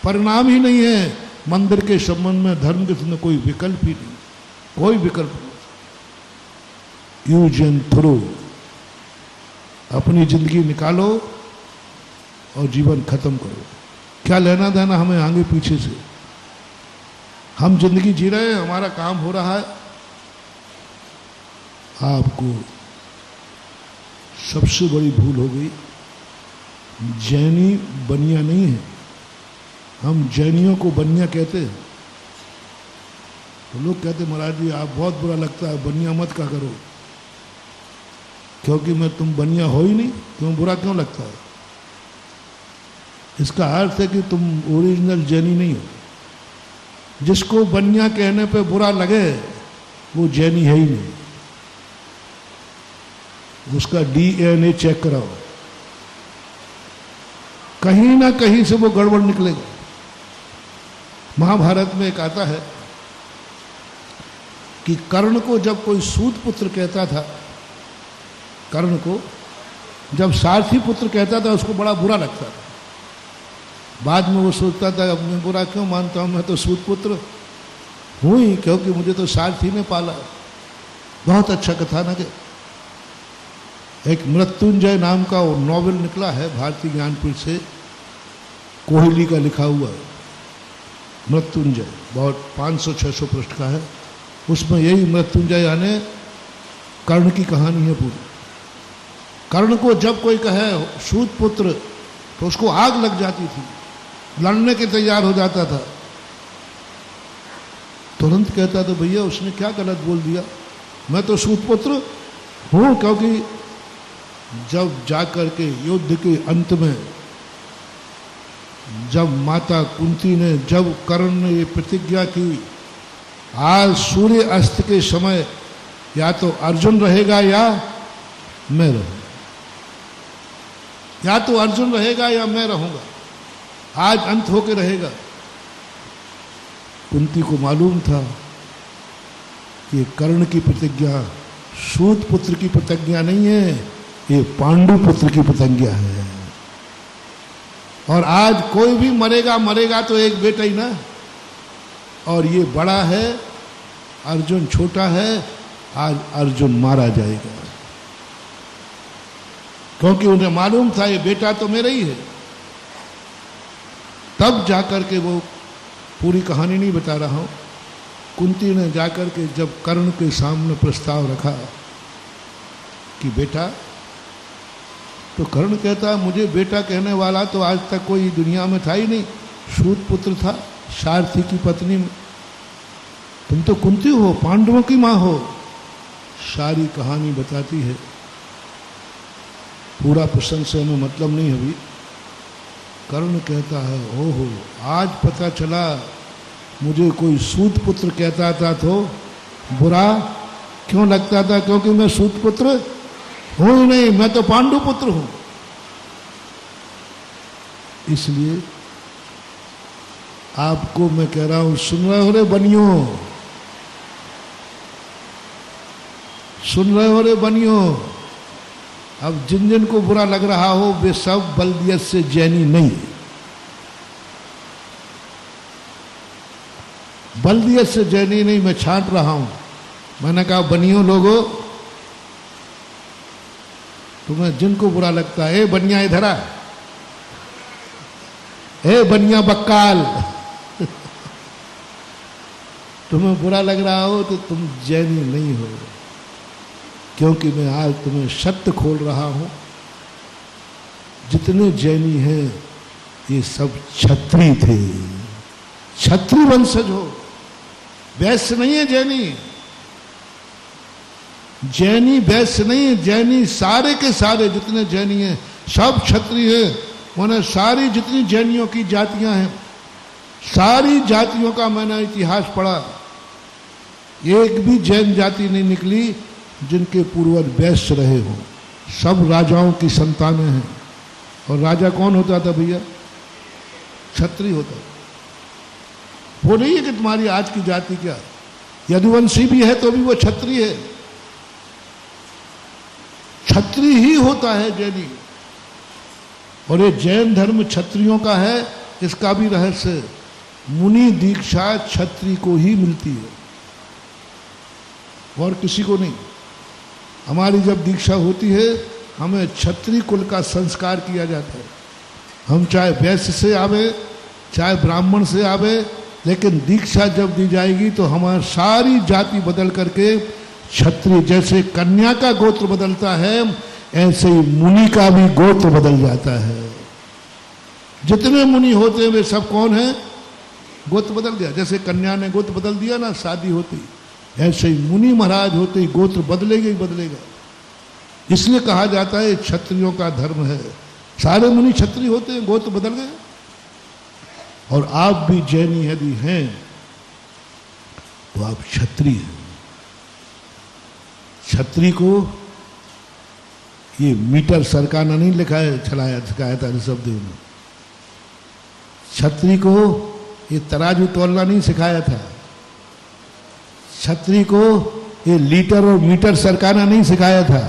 परिणाम ही नहीं है। मंदिर के संबंध में धर्म के संबंध में कोई विकल्प ही नहीं, कोई विकल्प नहीं। यूज एंड थ्रो, अपनी जिंदगी निकालो और जीवन खत्म करो। क्या लेना देना हमें आगे पीछे से? हम जिंदगी जी रहे हैं, हमारा काम हो रहा है। आपको सबसे बड़ी भूल हो गई, जैनी बनिया नहीं है। हम जैनियों को बनिया कहते हैं। तो लोग कहते महाराज जी आप बहुत बुरा लगता है, बनिया मत कहा करो, क्योंकि मैं तुम बनिया हो ही नहीं, क्यों बुरा क्यों लगता है? इसका अर्थ है कि तुम ओरिजिनल जैनी नहीं हो। जिसको बनिया कहने पे बुरा लगे वो जैनी है ही नहीं। उसका डीएनए चेक कराओ, कहीं ना कहीं से वो गड़बड़ निकलेगा। महाभारत में एक आता है कि कर्ण को जब कोई सूत पुत्र कहता था, कर्ण को जब सारथी पुत्र कहता था उसको बड़ा बुरा लगता था। बाद में वो सोचता था अब मैं बुरा क्यों मानता हूं, मैं तो सूत पुत्र हूं ही, क्योंकि मुझे तो सारथी ने पाला। बहुत अच्छा कथानक है। एक मृत्युंजय नाम का वो नॉवेल निकला है भारतीय ज्ञानपीठ से, कोहली का लिखा हुआ है मृत्युंजय, बहुत 500-600 पृष्ठ का है। उसमें यही मृत्युंजय यानी कर्ण की कहानी है पूरी। कर्ण को जब कोई कहे सूत पुत्र तो उसको आग लग जाती थी, लड़ने के तैयार हो जाता था। तुरंत कहता था भैया उसने क्या गलत बोल दिया, मैं तो सूत पुत्र हूं। क्योंकि जब जाकर के युद्ध के अंत में जब माता कुंती ने, जब कर्ण ने ये प्रतिज्ञा की आज सूर्य अस्त के समय या तो अर्जुन रहेगा या मैं रहूंगा, या तो अर्जुन रहेगा या मैं रहूंगा, आज अंत होके रहेगा। कुंती को मालूम था कि कर्ण की प्रतिज्ञा सूत पुत्र की प्रतिज्ञा नहीं है, ये पांडु पुत्र की प्रतिज्ञा है। और आज कोई भी मरेगा मरेगा तो एक बेटा ही ना, और ये बड़ा है, अर्जुन छोटा है, आज अर्जुन मारा जाएगा। क्योंकि उन्हें मालूम था ये बेटा तो मेरा ही है। तब जाकर के, वो पूरी कहानी नहीं बता रहा हूं, कुंती ने जाकर के जब कर्ण के सामने प्रस्ताव रखा कि बेटा, तो कर्ण कहता मुझे बेटा कहने वाला तो आज तक कोई दुनिया में था ही नहीं, सूत पुत्र था, सारथी की पत्नी में। तुम तो कुंती हो, पांडवों की मां हो। सारी कहानी बताती है, पूरा प्रसंग से हमें मतलब नहीं अभी। कर्ण कहता है, ओहो, आज पता चला मुझे कोई सूत पुत्र कहता था तो बुरा क्यों लगता था, क्योंकि मैं सूत पुत्र हूं ही नहीं, मैं तो पांडु पुत्र हूं। इसलिए आपको मैं कह रहा हूं, सुन रहे हो रे बनियो, सुन रहे हो रे बनियो, अब जिन जिन को बुरा लग रहा हो वे सब बल्दियत से जैनी नहीं। बल्दियत से जैनी नहीं, मैं छांट रहा हूं। मैंने कहा बनियो लोगो, तुम्हें जिनको बुरा लगता है, ए बनिया इधर आ, ए बनिया बक्काल, तुम्हें बुरा लग रहा हो तो तुम जैनी नहीं हो, क्योंकि मैं आज तुम्हें सत्य खोल रहा हूं। जितने जैनी हैं ये सब क्षत्रिय थे, क्षत्रिय वंशज हो, वैश्य नहीं है जैनी। जैनी वैश्य नहीं है, जैनी सारे के सारे जितने जैनी हैं सब क्षत्रिय हैं। उन्हें सारी जितनी जैनियों की जातियां हैं, सारी जातियों का मैंने इतिहास पढ़ा, एक भी जैन जाति नहीं निकली जिनके पूर्वज वैश्य रहे हो। सब राजाओं की संतानें हैं। और राजा कौन होता था भैया? क्षत्रिय होता। वो नहीं है कि तुम्हारी आज की जाति क्या, यदुवंशी भी है तो भी वो क्षत्रिय है, क्षत्रिय ही होता है जैनी। और ये जैन धर्म क्षत्रियों का है, इसका भी रहस्य, मुनि दीक्षा क्षत्रिय को ही मिलती है और किसी को नहीं। हमारी जब दीक्षा होती है, हमें क्षत्रिय कुल का संस्कार किया जाता है। हम चाहे वैश्य से आवे, चाहे ब्राह्मण से आवे, लेकिन दीक्षा जब दी जाएगी तो हमारी सारी जाति बदल करके क्षत्रिय, जैसे कन्या का गोत्र बदलता है, ऐसे ही मुनि का भी गोत्र बदल जाता है। जितने मुनि होते हैं वे सब कौन है? गोत्र बदल गया। जैसे कन्या ने गोत्र बदल दिया ना शादी होती, ऐसे ही मुनि महाराज होते ही गोत्र बदलेगा ही बदलेगा। इसलिए कहा जाता है क्षत्रियों का धर्म है। सारे मुनि क्षत्रिय होते हैं, गोत्र बदल गए। और आप भी जैनी यदि हैं तो आप क्षत्रिय हैं। क्षत्रिय को ये मीटर सरकाना नहीं लिखा है, चलाया सिखाया था ऋषभदेव ने। क्षत्रिय को ये तराजू तोलना नहीं सिखाया था। क्षत्रिय को ये लीटर और मीटर सरकाना नहीं सिखाया था।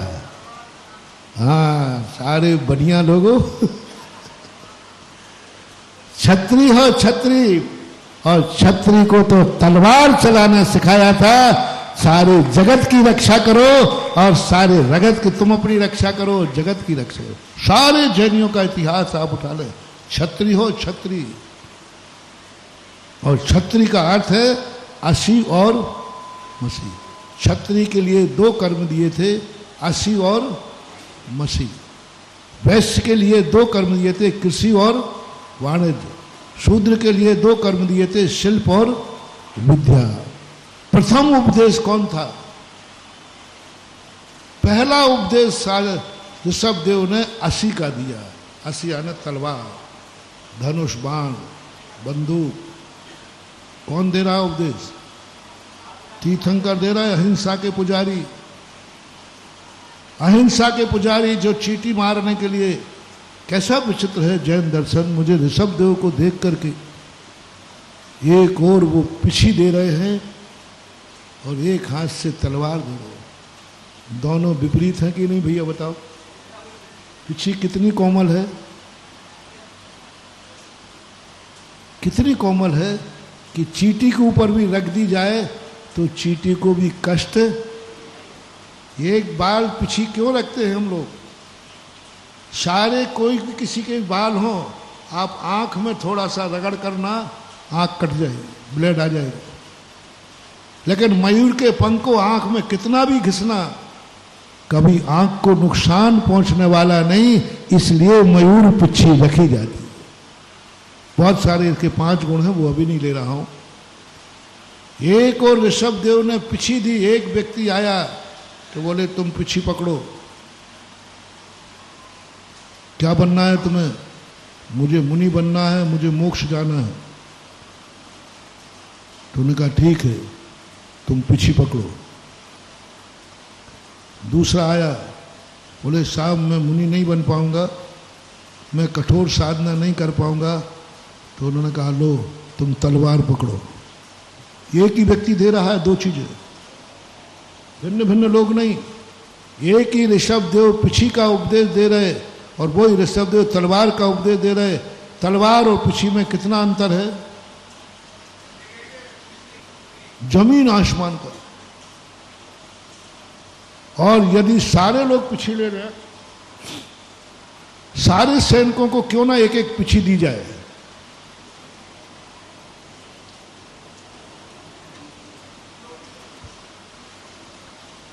हाँ, सारे बढ़िया लोगों, क्षत्रिय हो क्षत्रिय, और क्षत्रिय को तो तलवार चलाना सिखाया था। सारे जगत की रक्षा करो और सारे रगत की तुम अपनी रक्षा करो, जगत की रक्षा करो। सारे जैनियों का इतिहास आप उठा ले, क्षत्रिय हो क्षत्रिय। और क्षत्रिय का अर्थ है असी और मसी। क्षत्रिय के लिए दो कर्म दिए थे, असी और मसी। वैश्य के लिए दो कर्म दिए थे, कृषि और वाणिज्य। शूद्र के लिए दो कर्म दिए थे, शिल्प और विद्या। प्रथम उपदेश कौन था? पहला उपदेश ऋषभदेव ने असी का दिया। असी यानी तलवार, धनुष, बाण, बंदूक। कौन दे रहा उपदेश? तीर्थंकर दे रहा है, अहिंसा के पुजारी। अहिंसा के पुजारी जो चींटी मारने के लिए कैसा विचित्र है जैन दर्शन। मुझे ऋषभ देव को देख करके एक और वो पिछी दे रहे हैं और एक हाथ से तलवार दे रहे हैं। दोनों विपरीत हैं कि नहीं भैया बताओ? पिछी कितनी कोमल है, कितनी कोमल है कि चींटी के ऊपर भी रख दी जाए तो चींटी को भी कष्ट। एक बाल पिछी क्यों रखते हैं हम लोग? सारे कोई भी किसी के बाल हो, आप आंख में थोड़ा सा रगड़ करना, आंख कट जाएगी, ब्लेड आ जाएगा। लेकिन मयूर के पंख को आंख में कितना भी घिसना कभी आंख को नुकसान पहुंचने वाला नहीं, इसलिए मयूर पिछी रखी जाती है। बहुत सारे इसके 5 गुण हैं, वो अभी नहीं ले रहा हूं। एक और ऋषभ देव ने पिछी दी। एक व्यक्ति आया तो बोले तुम पिछी पकड़ो, क्या बनना है तुम्हें? मुझे मुनि बनना है, मुझे मोक्ष जाना है। तो उन्होंने कहा ठीक है, तुम पिछी पकड़ो। दूसरा आया, बोले साहब मैं मुनि नहीं बन पाऊंगा, मैं कठोर साधना नहीं कर पाऊंगा। तो उन्होंने कहा लो तुम तलवार पकड़ो। एक ही व्यक्ति दे रहा है 2 चीजें, भिन्न भिन्न लोग नहीं। एक ही ऋषभ देव पिछी का उपदेश दे रहे और वही ऋषभ देव तलवार का उपदेश दे रहे। तलवार और पिछी में कितना अंतर है, जमीन आसमान का। और यदि सारे लोग पिछी ले रहे, सारे सैनिकों को क्यों ना एक एक पिछी दी जाए।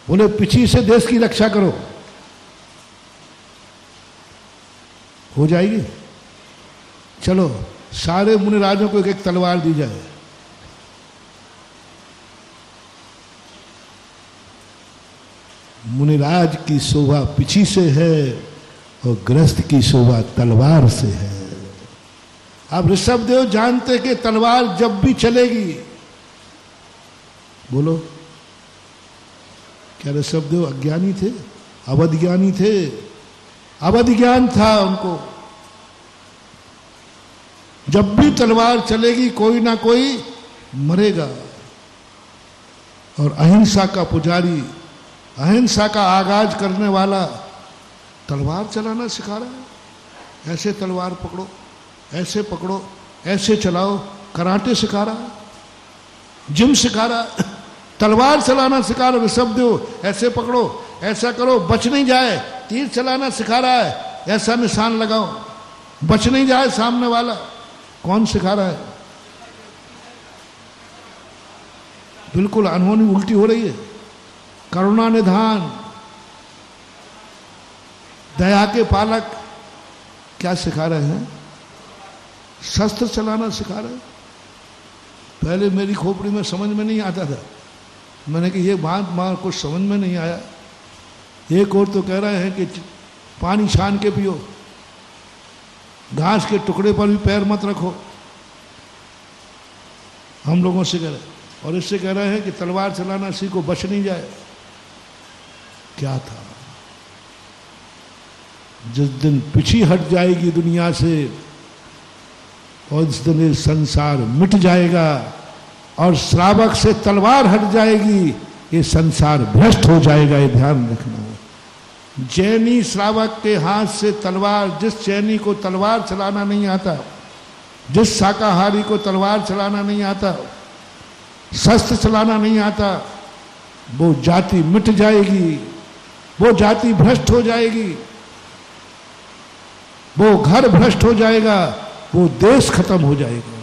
बोले पिछी से देश की रक्षा करो, हो जाएगी। चलो सारे मुनिराजों को एक एक तलवार दी जाए। मुनिराज की शोभा पिछी से है और गृहस्थ की शोभा तलवार से है। अब ऋषभ देव जानते कि तलवार जब भी चलेगी, बोलो क्या ऋषभ देव अज्ञानी थे? अवध ज्ञानी थे, अवध ज्ञान था उनको। जब भी तलवार चलेगी कोई ना कोई मरेगा। और अहिंसा का पुजारी, अहिंसा का आगाज करने वाला तलवार चलाना सिखा रहा है। ऐसे तलवार पकड़ो, ऐसे पकड़ो, ऐसे चलाओ। कराटे सिखा रहा है, जिम सिखा रहा है, तलवार चलाना सिखा रहा है ऋषभ देव। ऐसे पकड़ो, ऐसा करो, बच नहीं जाए। तीर चलाना सिखा रहा है, ऐसा निशान लगाओ, बच नहीं जाए सामने वाला। कौन सिखा रहा है? बिल्कुल अनहोनी उल्टी हो रही है। करुणा निधान, दया के पालक क्या सिखा रहे हैं? शस्त्र चलाना सिखा रहे हैं। पहले मेरी खोपड़ी में समझ में नहीं आता था, मैंने कि ये बात मां कुछ समझ में नहीं आया। एक और तो कह रहे हैं कि पानी छान के पियो, घास के टुकड़े पर भी पैर मत रखो, हम लोगों से कह रहे। और इससे कह रहे हैं कि तलवार चलाना सीखो, बच नहीं जाए। क्या था? जिस दिन पिछी हट जाएगी दुनिया से और इस दिन ये संसार मिट जाएगा और श्रावक से तलवार हट जाएगी, ये संसार भ्रष्ट हो जाएगा। ये ध्यान रखना। जैनी श्रावक के हाथ से तलवार, जिस जैनी को तलवार चलाना नहीं आता, जिस शाकाहारी को तलवार चलाना नहीं आता, शस्त्र चलाना नहीं आता, वो जाति मिट जाएगी, वो जाति भ्रष्ट हो जाएगी, वो घर भ्रष्ट हो जाएगा, वो देश खत्म हो जाएगा।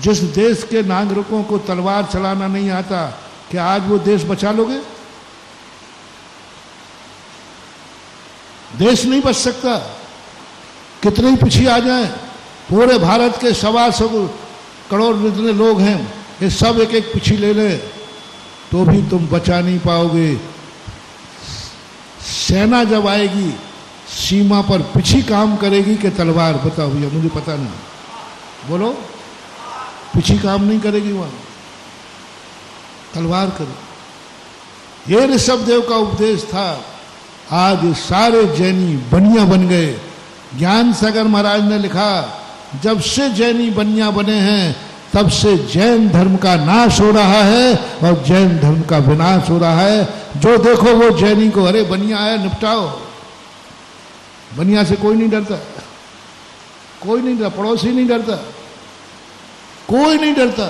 जिस देश के नागरिकों को तलवार चलाना नहीं आता, क्या आज वो देश बचा लोगे? देश नहीं बच सकता। कितने ही पीछे आ जाएं, पूरे भारत के 125 करोड़ जितने लोग हैं, ये सब एक एक पीछे ले ले तो भी तुम बचा नहीं पाओगे। सेना जब आएगी सीमा पर पीछे काम करेगी कि तलवार? बताओ भैया, मुझे पता नहीं, बोलो। पीछे काम नहीं करेगी, वहां तलवार करो। ये ऋषभ देव का उपदेश था। आज ये सारे जैनी बनिया बन गए। ज्ञान सागर महाराज ने लिखा, जब से जैनी बनिया बने हैं तब से जैन धर्म का नाश हो रहा है और जैन धर्म का विनाश हो रहा है। जो देखो वो जैनी को, अरे बनिया आया निपटाओ। बनिया से कोई नहीं डरता, कोई नहीं डरता, पड़ोसी नहीं डरता, कोई नहीं डरता,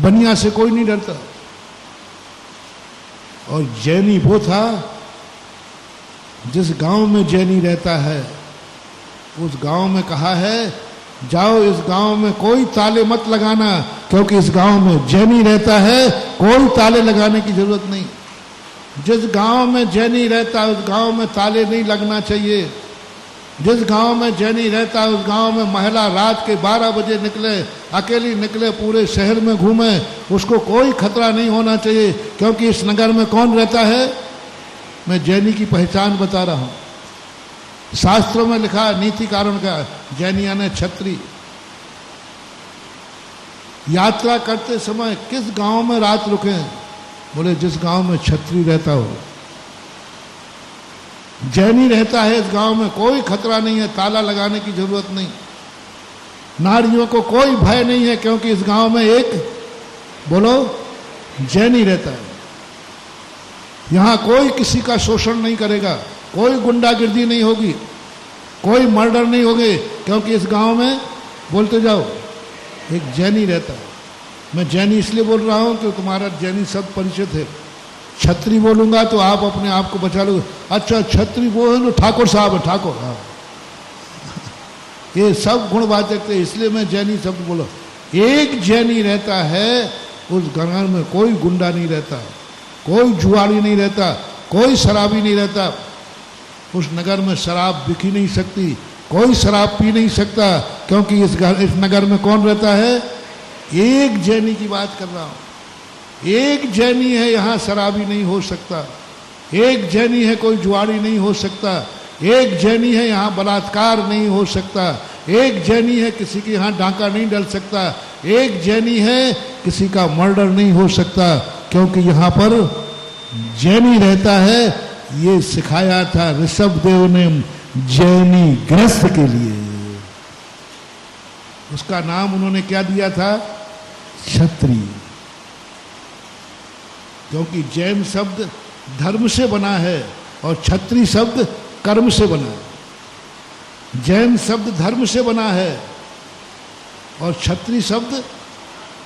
बनिया से कोई नहीं डरता। और जैनी वो था, जिस गांव में जैनी रहता है उस गांव में कहा है, जाओ इस गांव में कोई ताले मत लगाना, क्योंकि इस गांव में जैनी रहता है, कोई ताले लगाने की जरूरत नहीं। जिस गांव में जैनी रहता है उस गांव में ताले नहीं लगना चाहिए। जिस गांव में जैनी रहता है उस गांव में महिला रात के 12 बजे निकले, अकेली निकले, पूरे शहर में घूमे, उसको कोई खतरा नहीं होना चाहिए, क्योंकि इस नगर में कौन रहता है। मैं जैनी की पहचान बता रहा हूं। शास्त्रों में लिखा, नीति कारण का, जैनी यानी छत्री। यात्रा करते समय किस गांव में रात रुके, बोले जिस गांव में छत्री रहता हो। जैनी रहता है इस गांव में, कोई खतरा नहीं है, ताला लगाने की जरूरत नहीं। नारियों को कोई भय नहीं है, क्योंकि इस गांव में एक, बोलो, जैनी रहता है। यहां कोई किसी का शोषण नहीं करेगा, कोई गुंडागिर्दी नहीं होगी, कोई मर्डर नहीं होगी, क्योंकि इस गांव में, बोलते जाओ, एक जैनी रहता है। मैं जैनी इसलिए बोल रहा हूं कि तुम्हारा जैनी शब्द परिचित है। छत्री बोलूंगा तो आप अपने आप को बचा लोगे। अच्छा छत्री वो है ना, ठाकुर साहब है, ठाकुर। हाँ, ये सब गुणवाचक थे, इसलिए मैं जैनी शब्द बोला। एक जैनी रहता है, उस घर में कोई गुंडा नहीं रहता, कोई जुआरी नहीं रहता, कोई शराबी नहीं रहता। उस नगर में शराब बिक ही नहीं सकती, कोई शराब पी नहीं सकता, क्योंकि इस नगर में कौन रहता है। एक जैनी की बात कर रहा हूं। एक जैनी है, यहां शराबी नहीं हो सकता। एक जैनी है, कोई जुआरी नहीं हो सकता। एक जैनी है, यहां बलात्कार नहीं हो सकता। एक जैनी है, किसी के यहां डांका नहीं डल सकता। एक जैनी है, किसी का मर्डर नहीं हो सकता, क्योंकि यहां पर जैनी रहता है। ये सिखाया था ऋषभदेव ने जैनी ग्रस्त के लिए। उसका नाम उन्होंने क्या दिया था, क्षत्रिय। क्योंकि जैन शब्द धर्म से बना है और क्षत्रिय शब्द कर्म से बना है। जैन शब्द धर्म से बना है और क्षत्रिय शब्द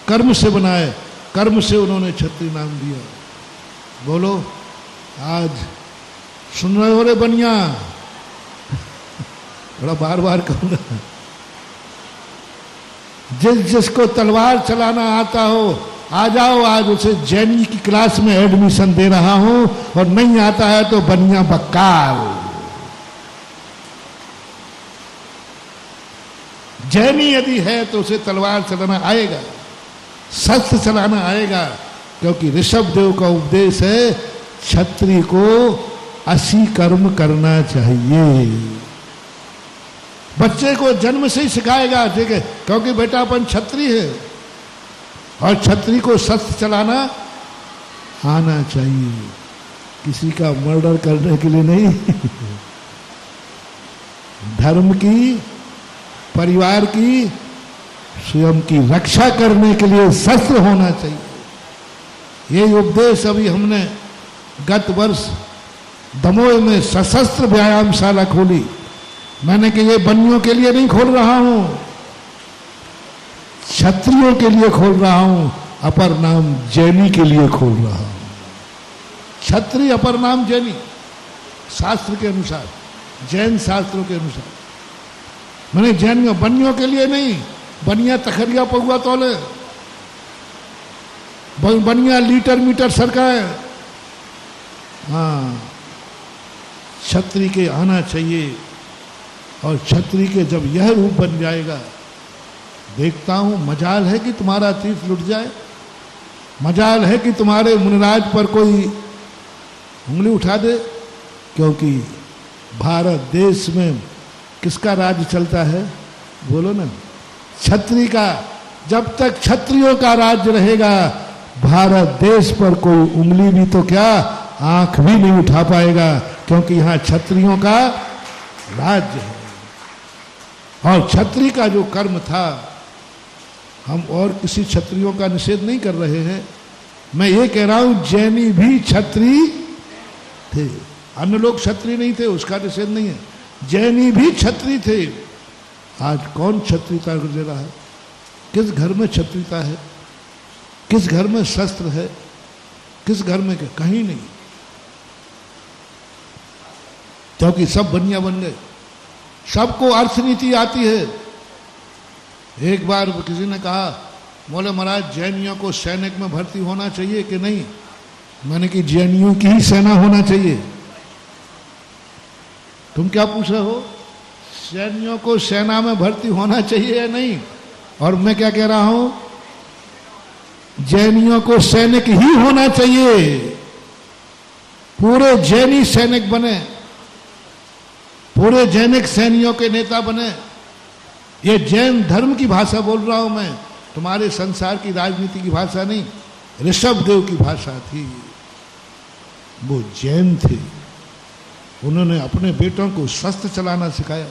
कर्म से बना है। कर्म से उन्होंने क्षत्रिय नाम दिया। बोलो, आज सुन रहे हो रे बनिया, बड़ा बार बार कहूंगा। जिसको तलवार चलाना आता हो आ जाओ, आज उसे जैनी की क्लास में एडमिशन दे रहा हूं, और नहीं आता है तो बनिया बक्काल। जैनी यदि है तो उसे तलवार चलाना आएगा, शस्त्र चलाना आएगा, क्योंकि ऋषभदेव का उपदेश है क्षत्रिय को 80 कर्म करना चाहिए। बच्चे को जन्म से ही सिखाएगा, ठीक है, क्योंकि बेटा अपन क्षत्रिय है और क्षत्रिय को शस्त्र चलाना आना चाहिए, किसी का मर्डर करने के लिए नहीं। धर्म की, परिवार की, स्वयं की रक्षा करने के लिए शस्त्र होना चाहिए। ये उपदेश अभी हमने गत वर्ष दमोह में सशस्त्र व्यायामशाला खोली। मैंने कि ये बनियों के लिए नहीं खोल रहा हूं, क्षत्रियों के लिए खोल रहा हूं, अपर नाम जैनी के लिए खोल रहा हूं। क्षत्रिय अपर नाम जैनी, शास्त्र के अनुसार, जैन शास्त्रों के अनुसार। मैंने जैन बनियों के लिए नहीं। बनिया तखरिया पहुआ तोले, बनिया लीटर मीटर सरकाए। हाँ, क्षत्रिय के आना चाहिए। और क्षत्रिय के जब यह रूप बन जाएगा, देखता हूं मजाल है कि तुम्हारा तीर्थ लुट जाए, मजाल है कि तुम्हारे मुनिराज पर कोई उंगली उठा दे। क्योंकि भारत देश में किसका राज्य चलता है, बोलो ना, क्षत्रिय का। जब तक क्षत्रियों का राज्य रहेगा, भारत देश पर कोई उंगली भी तो क्या, आंख भी नहीं उठा पाएगा, क्योंकि यहां क्षत्रियों का राज्य है। और क्षत्रिय का जो कर्म था, हम और किसी क्षत्रियों का निषेध नहीं कर रहे हैं, मैं ये कह रहा हूं जैनी भी क्षत्रिय थे, अन्य लोग क्षत्रिय नहीं थे, उसका निषेध नहीं है, जैनी भी क्षत्रिय थे। आज कौन क्षत्रियता दे रहा है? किस घर में क्षत्रियता है? किस घर में शस्त्र है? किस घर में? कहीं नहीं, क्योंकि सब बनिया बन गए, सबको अर्थनीति आती है। एक बार किसी ने कहा, बोले महाराज जैनियों को सैनिक में भर्ती होना चाहिए कि नहीं? मैंने कि जैनियों की ही सेना होना चाहिए। तुम क्या पूछ रहे हो? सैनियों को सेना में भर्ती होना चाहिए या नहीं? और मैं क्या कह रहा हूं, जैनियों को सैनिक ही होना चाहिए, पूरे जैनी सैनिक बने, पूरे जैनिक सैनियों के नेता बने। ये जैन धर्म की भाषा बोल रहा हूं मैं, तुम्हारे संसार की राजनीति की भाषा नहीं, ऋषभ देव की भाषा थी। वो जैन थे, उन्होंने अपने बेटों को शस्त्र चलाना सिखाया,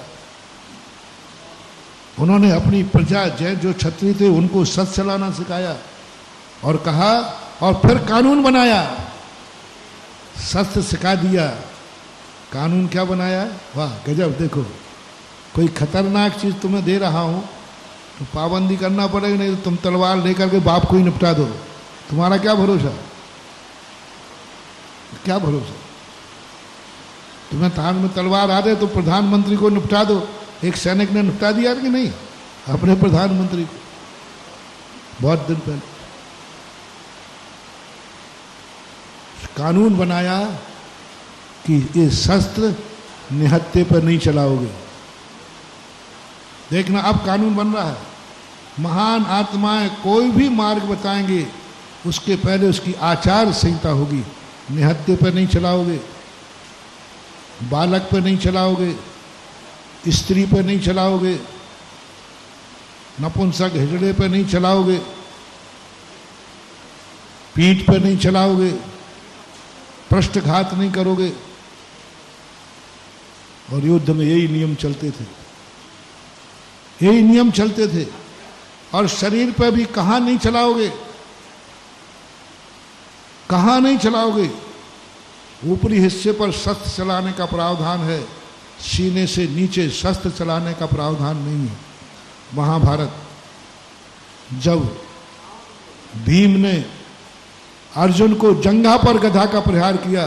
उन्होंने अपनी प्रजा जैन जो क्षत्रिय थे उनको शस्त्र चलाना सिखाया, और कहा, और फिर कानून बनाया, शस्त्र सिखा दिया, कानून क्या बनाया? वाह गजब! देखो, कोई खतरनाक चीज तुम्हें दे रहा हूं तो पाबंदी करना पड़ेगा, नहीं तो तुम तलवार लेकर के बाप को ही निपटा दो। तुम्हारा क्या भरोसा? क्या भरोसा? तुम्हें थान में तलवार आ दे तो प्रधानमंत्री को निपटा दो। एक सैनिक ने निपटा दिया कि नहीं अपने प्रधानमंत्री को, बहुत दिन पहले। कानून बनाया कि ये शस्त्र निहत्थे पर नहीं चलाओगे। देखना, अब कानून बन रहा है, महान आत्माएं कोई भी मार्ग बताएंगे उसके पहले उसकी आचार संहिता होगी। निहत्थे पर नहीं चलाओगे, बालक पर नहीं चलाओगे, स्त्री पर नहीं चलाओगे, नपुंसक हिजड़े पर नहीं चलाओगे, पीठ पर नहीं चलाओगे, पृष्ठघात नहीं करोगे। और युद्ध में यही नियम चलते थे, यही नियम चलते थे। और शरीर पर भी कहां नहीं चलाओगे, कहां नहीं चलाओगे। ऊपरी हिस्से पर शस्त्र चलाने का प्रावधान है, सीने से नीचे शस्त्र चलाने का प्रावधान नहीं है। महाभारत, जब भीम ने अर्जुन को जंघा पर गधा का प्रहार किया,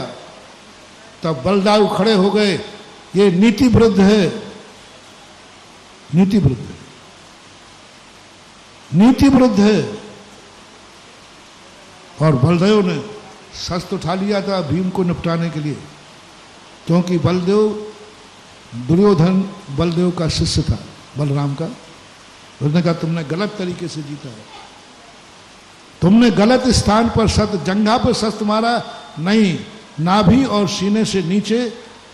तब बलदाऊ खड़े हो गए, ये नीति विरुद्ध है, नीति विरुद्ध है, नीति विरुद्ध है। और बलदेव ने शस्त्र उठा लिया था भीम को निपटाने के लिए, क्योंकि बलदेव दुर्योधन बलदेव का शिष्य था, बलराम का। उसने कहा तुमने गलत तरीके से जीता है, तुमने गलत स्थान पर शस्त्र, जंघा पर शस्त्र मारा नहीं, नाभि और सीने से नीचे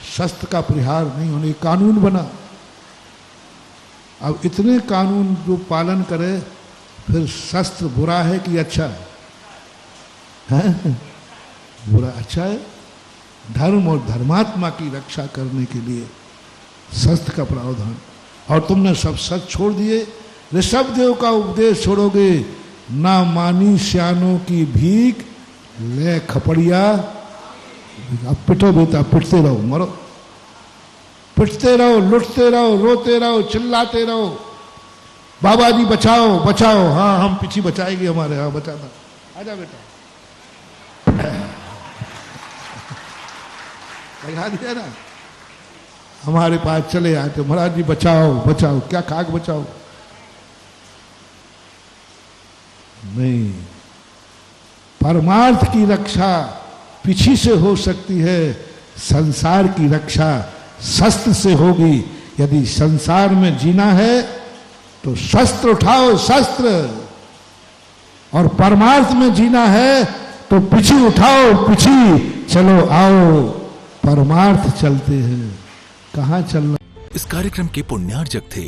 शस्त्र का प्रहार नहीं होने। कानून बना। अब इतने कानून जो पालन करे, फिर शस्त्र बुरा है कि अच्छा है? बुरा अच्छा है। धर्म और धर्मात्मा की रक्षा करने के लिए शस्त्र का प्रावधान। और तुमने सब सच छोड़ दिए। ऋषभ देव का उपदेश छोड़ोगे, ना मानी श्यानों की भीख, ले खपड़िया। अब पिटो बेटा, पिटते रहो, मरो, पिटते रहो, लुटते रहो, रोते रहो, चिल्लाते रहो, बाबा जी बचाओ बचाओ। हाँ, हम पीछे बचाएंगे हमारे, हाँ बचाना, आजा बेटा। लगा दिया ना, हमारे पास चले आते, महाराज जी बचाओ बचाओ। क्या खाक बचाओ? नहीं, परमार्थ की रक्षा पीछे से हो सकती है, संसार की रक्षा शस्त्र से होगी। यदि संसार में जीना है तो शस्त्र उठाओ, शस्त्र। और परमार्थ में जीना है तो पीछे उठाओ, पीछे चलो, आओ, परमार्थ चलते हैं। कहां चलना? इस कार्यक्रम के पुण्यार्जक थे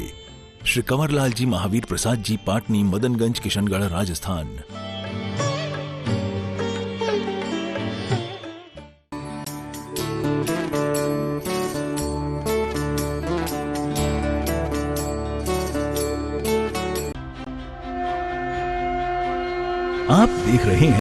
श्री कंवरलाल जी महावीर प्रसाद जी, पाटनी, मदनगंज, किशनगढ़, राजस्थान। देख रहे हैं